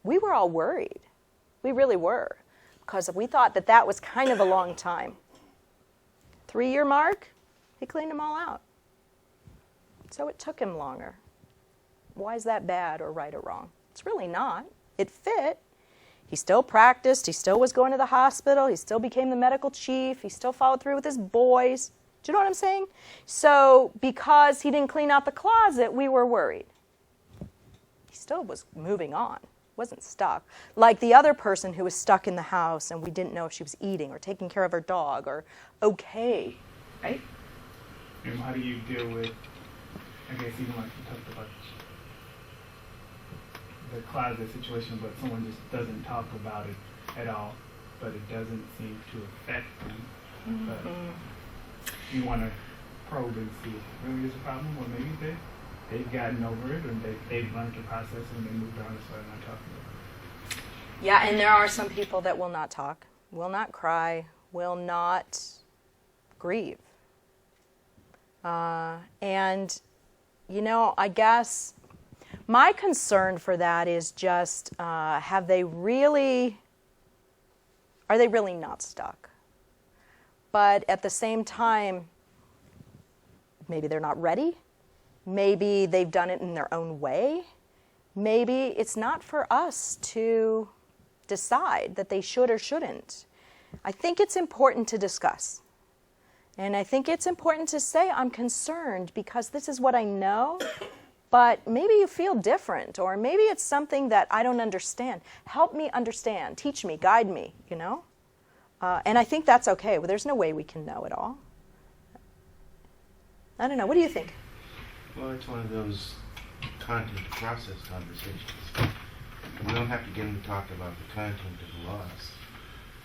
We were all worried. We really were, because we thought that that was kind of a long time. 3-year mark, he cleaned them all out. So it took him longer. Why is that bad or right or wrong? It's really not. It fit. He still practiced. He still was going to the hospital. He still became the medical chief. He still followed through with his boys. Do you know what I'm saying? So because he didn't clean out the closet, we were worried. He still was moving on. Wasn't stuck. Like the other person who was stuck in the house and we didn't know if she was eating or taking care of her dog or okay, right? And how do you deal with, I guess even like you talked about the closet situation, but someone just doesn't talk about it at all, but it doesn't seem to affect them. Mm-hmm. But you want to probe and see if it really is a problem, or maybe they've gotten over it, and they've learned to process it, and they moved on, so they're not talking about it. Yeah, and there are some people that will not talk, will not cry, will not grieve. And, you know, I guess My concern for that is just, are they really not stuck? But at the same time, maybe they're not ready. Maybe they've done it in their own way. Maybe it's not for us to decide that they should or shouldn't. I think it's important to discuss. And I think it's important to say, I'm concerned because this is what I know, but maybe you feel different, or maybe it's something that I don't understand. Help me understand, teach me, guide me, you know? And I think that's okay. Well, there's no way we can know it all. I don't know. What do you think? Well, it's one of those content to process conversations. We don't have to get into talk about the content of the laws,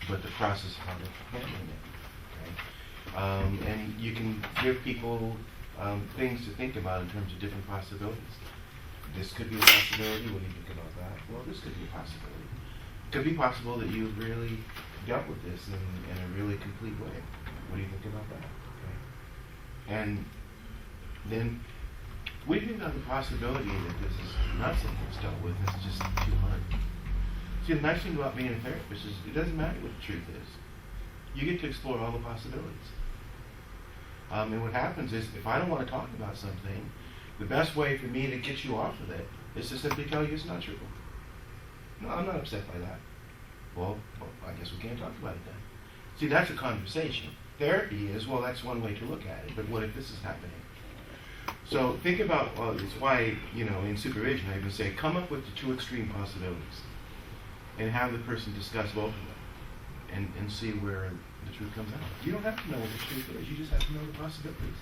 but the process of how they're handling it. Okay? And you can give people things to think about in terms of different possibilities. This could be a possibility. What do you think about that? Well, this could be a possibility. It could be possible that you've really dealt with this in a really complete way. What do you think about that? Okay. And then, what do you think about the possibility that this is not something that's dealt with, it's just too hard? See, the nice thing about being a therapist is it doesn't matter what the truth is. You get to explore all the possibilities. And what happens is, if I don't want to talk about something, the best way for me to get you off of it is to simply tell you it's not true. No, I'm not upset by that. Well, I guess we can't talk about it then. See, that's a conversation. Therapy is, well, that's one way to look at it, but what if this is happening? So think about, it's why, in supervision I even say, come up with the two extreme possibilities and have the person discuss both of them and see where the truth comes out. You don't have to know what the truth is, you just have to know the possibilities.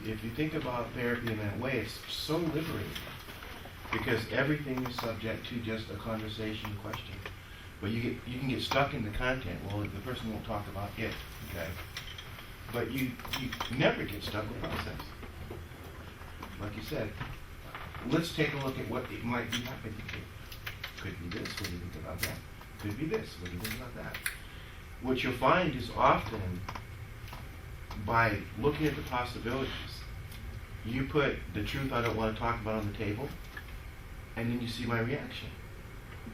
If you think about therapy in that way, it's so liberating because everything is subject to just a conversation question. But you can get stuck in the content. Well, the person won't talk about it, okay? But you never get stuck with process. Like you said, let's take a look at what it might be happening here. Could be this, what do you think about that? Could be this, what do you think about that? What you'll find is often, by looking at the possibilities, you put the truth I don't want to talk about on the table, and then you see my reaction.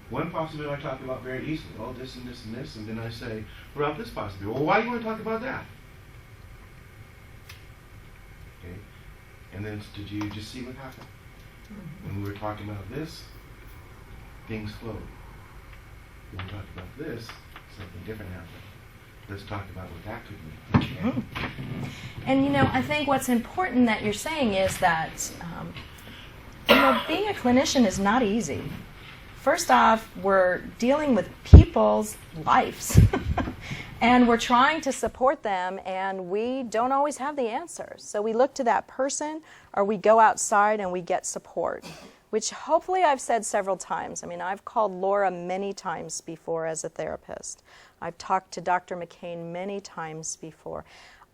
One possibility I talk about very easily, oh, this and this and this, and then I say, what about this possibility? Well, why do you want to talk about that? Okay, and then did you just see what happened? When we were talking about this, things flowed. When we talked about this, something different happened. Let's talk about what that could mean. Okay? And I think what's important that you're saying is that being a clinician is not easy. First off, we're dealing with people's lives. And we're trying to support them, and we don't always have the answers. So we look to that person, or we go outside and we get support, which hopefully I've said several times. I mean, I've called Laura many times before as a therapist. I've talked to Dr. McCain many times before.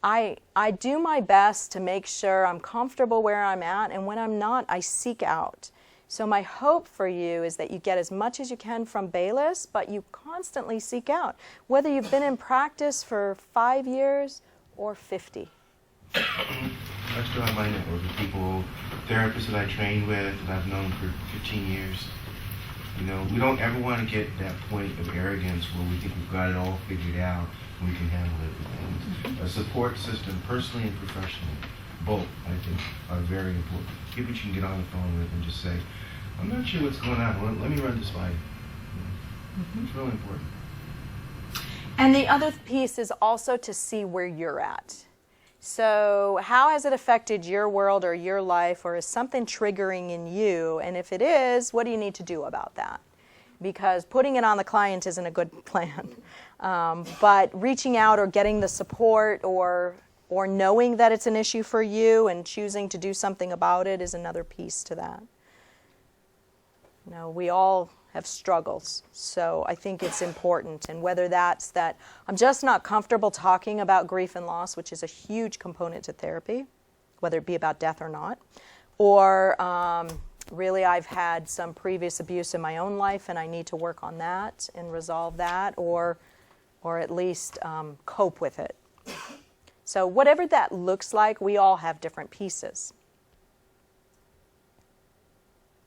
I do my best to make sure I'm comfortable where I'm at, and when I'm not, I seek out. So my hope for you is that you get as much as you can from Bayless, but you constantly seek out, whether you've been in practice for 5 years or 50. I still have my network of people, therapists that I trained with, that I've known for 15 years. We don't ever want to get that point of arrogance where we think we've got it all figured out and we can handle everything. A support system, personally and professionally, both, I think, are very important. People you can get on the phone with and just say, I'm not sure what's going on. Let me run this by you. It's really important. And the other piece is also to see where you're at. So how has it affected your world or your life, or is something triggering in you? And if it is, what do you need to do about that? Because putting it on the client isn't a good plan. But reaching out or getting the support or knowing that it's an issue for you and choosing to do something about it is another piece to that. We all have struggles, so I think it's important. And whether that's that I'm just not comfortable talking about grief and loss, which is a huge component to therapy, whether it be about death or not, or really I've had some previous abuse in my own life and I need to work on that and resolve that, or at least cope with it. So whatever that looks like, we all have different pieces.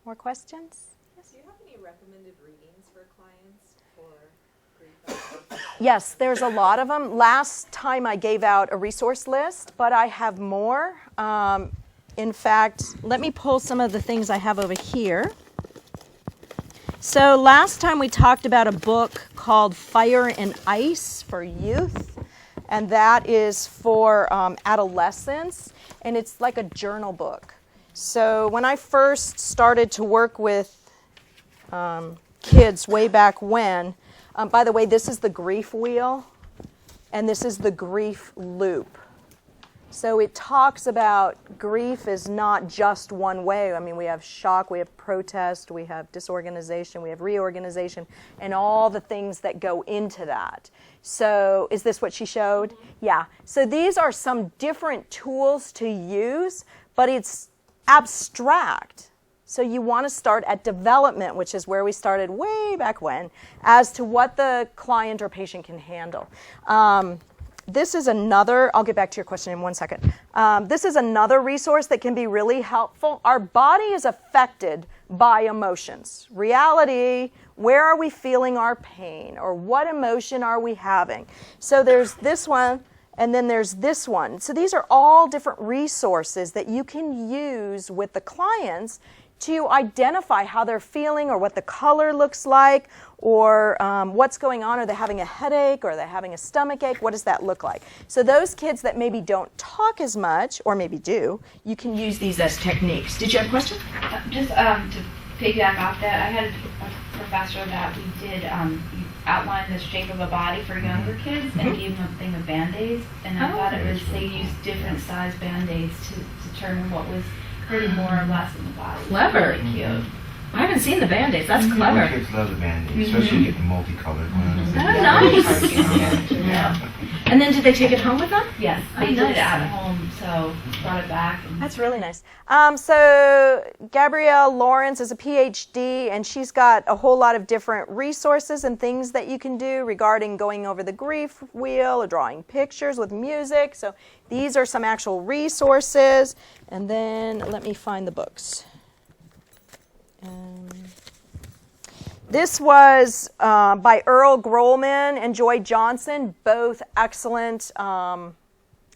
More questions? Do you have any recommended readings for clients for grief? Yes, there's a lot of them. Last time I gave out a resource list, but I have more. In fact, let me pull some of the things I have over here. So last time we talked about a book called Fire and Ice for Youth, and that is for adolescents, and it's like a journal book. So when I first started to work with kids way back when, by the way, this is the grief wheel, and this is the grief loop. So it talks about grief is not just one way. I mean, we have shock, we have protest, we have disorganization, we have reorganization, and all the things that go into that. So is this what she showed? Yeah. So these are some different tools to use, but it's abstract. So you want to start at development, which is where we started way back when, as to what the client or patient can handle. This is another, I'll get back to your question in 1 second. This is another resource that can be really helpful. Our body is affected by emotions. Reality, where are we feeling our pain, or what emotion are we having? So there's this one, and then there's this one. So these are all different resources that you can use with the clients to identify how they're feeling or what the color looks like or what's going on. Are they having a headache or are they having a stomach ache? What does that look like? So those kids that maybe don't talk as much or maybe do, you can use these as techniques. Did you have a question? Just to piggyback off that, I had a professor that we did outline the shape of a body for younger kids and gave them a thing of Band-Aids. And I thought it was, they used different size Band-Aids to determine what was hurting more or less in the body. Clever. Really cute. I haven't seen the Band-Aids. That's clever. Kids love the Band-Aids, especially getting multicolored ones. Oh, nice. Yeah. And then did they take it home with them? Yes, Oh, they did nice. it at home, so brought it back. And That's really nice. So Gabrielle Lawrence is a PhD, and she's got a whole lot of different resources and things that you can do regarding going over the grief wheel or drawing pictures with music. So these are some actual resources. And then let me find the books. This was by Earl Grolman and Joy Johnson, both excellent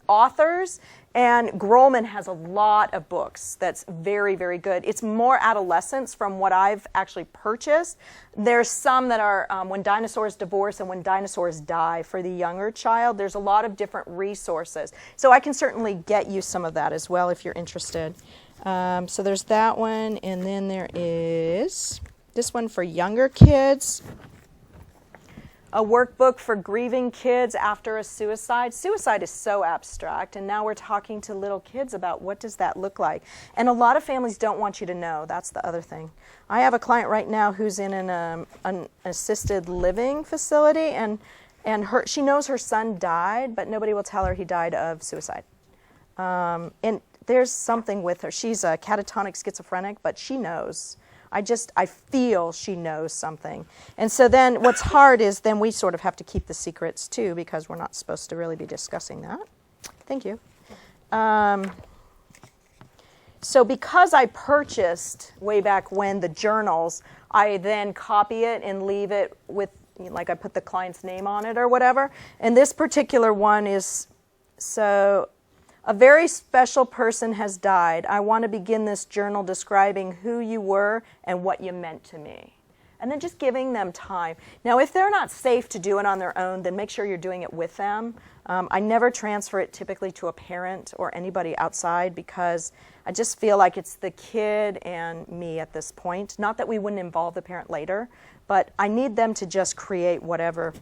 authors. And Grolman has a lot of books that's very, very good. It's more adolescents from what I've actually purchased. There's some that are When Dinosaurs Divorce and When Dinosaurs Die for the younger child. There's a lot of different resources. So I can certainly get you some of that as well if you're interested. So there's that one, and then there is this one for younger kids. A workbook for grieving kids after a suicide. Suicide is so abstract, and now we're talking to little kids about what does that look like. And a lot of families don't want you to know. That's the other thing. I have a client right now who's in an assisted living facility, and she knows her son died, but nobody will tell her he died of suicide. And there's something with her. She's a catatonic schizophrenic, but she knows. I feel she knows something. And so then what's hard is then we sort of have to keep the secrets too, because we're not supposed to really be discussing that. Thank you. So because I purchased way back when the journals, I then copy it and leave it with, like I put the client's name on it or whatever. And this particular one is, so a very special person has died. I want to begin this journal describing who you were and what you meant to me. And then just giving them time. Now, if they're not safe to do it on their own, then make sure you're doing it with them. I never transfer it typically to a parent or anybody outside because I just feel like it's the kid and me at this point. Not that we wouldn't involve the parent later, but I need them to just create whatever.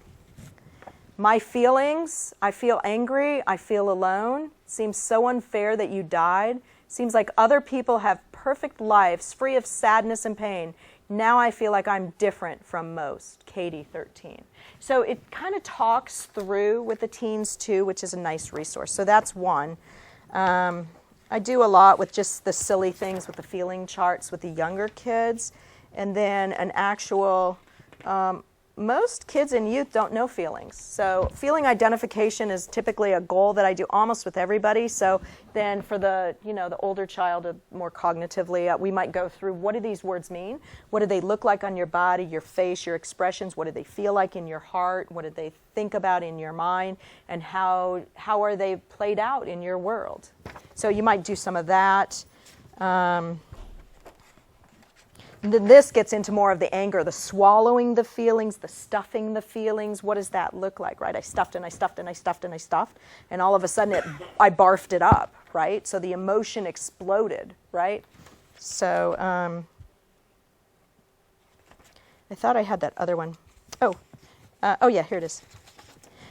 My feelings, I feel angry, I feel alone. Seems so unfair that you died. Seems like other people have perfect lives, free of sadness and pain. Now I feel like I'm different from most. Katie, 13. So it kind of talks through with the teens too, which is a nice resource. So that's one. I do a lot with just the silly things with the feeling charts with the younger kids. And then an actual most kids and youth don't know feelings. So feeling identification is typically a goal that I do almost with everybody. So then for the, the older child, more cognitively, we might go through, what do these words mean? What do they look like on your body, your face, your expressions? What do they feel like in your heart? What do they think about in your mind? And how are they played out in your world? So you might do some of that. This gets into more of the anger, the swallowing the feelings, the stuffing the feelings. What does that look like, right? I stuffed and I stuffed and I stuffed and I stuffed, and all of a sudden I barfed it up, right? So the emotion exploded, right? So I thought I had that other one. Oh yeah, here it is.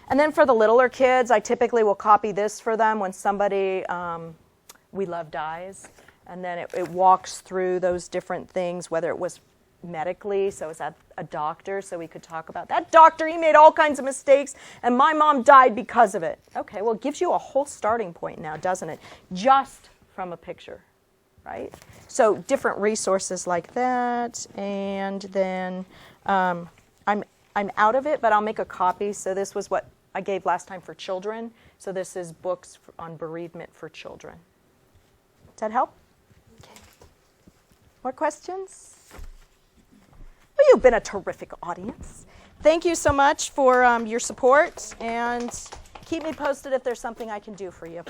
And then for the littler kids, I typically will copy this for them when somebody we love dies. And then it walks through those different things, whether it was medically, so it's at a doctor, so we could talk about that doctor, he made all kinds of mistakes, and my mom died because of it. Okay, well, it gives you a whole starting point now, doesn't it? Just from a picture, right? So different resources like that, and then I'm out of it, but I'll make a copy. So this was what I gave last time for children. So this is books on bereavement for children. Does that help? More questions? Well, you've been a terrific audience. Thank you so much for your support, and keep me posted if there's something I can do for you.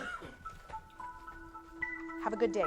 Have a good day.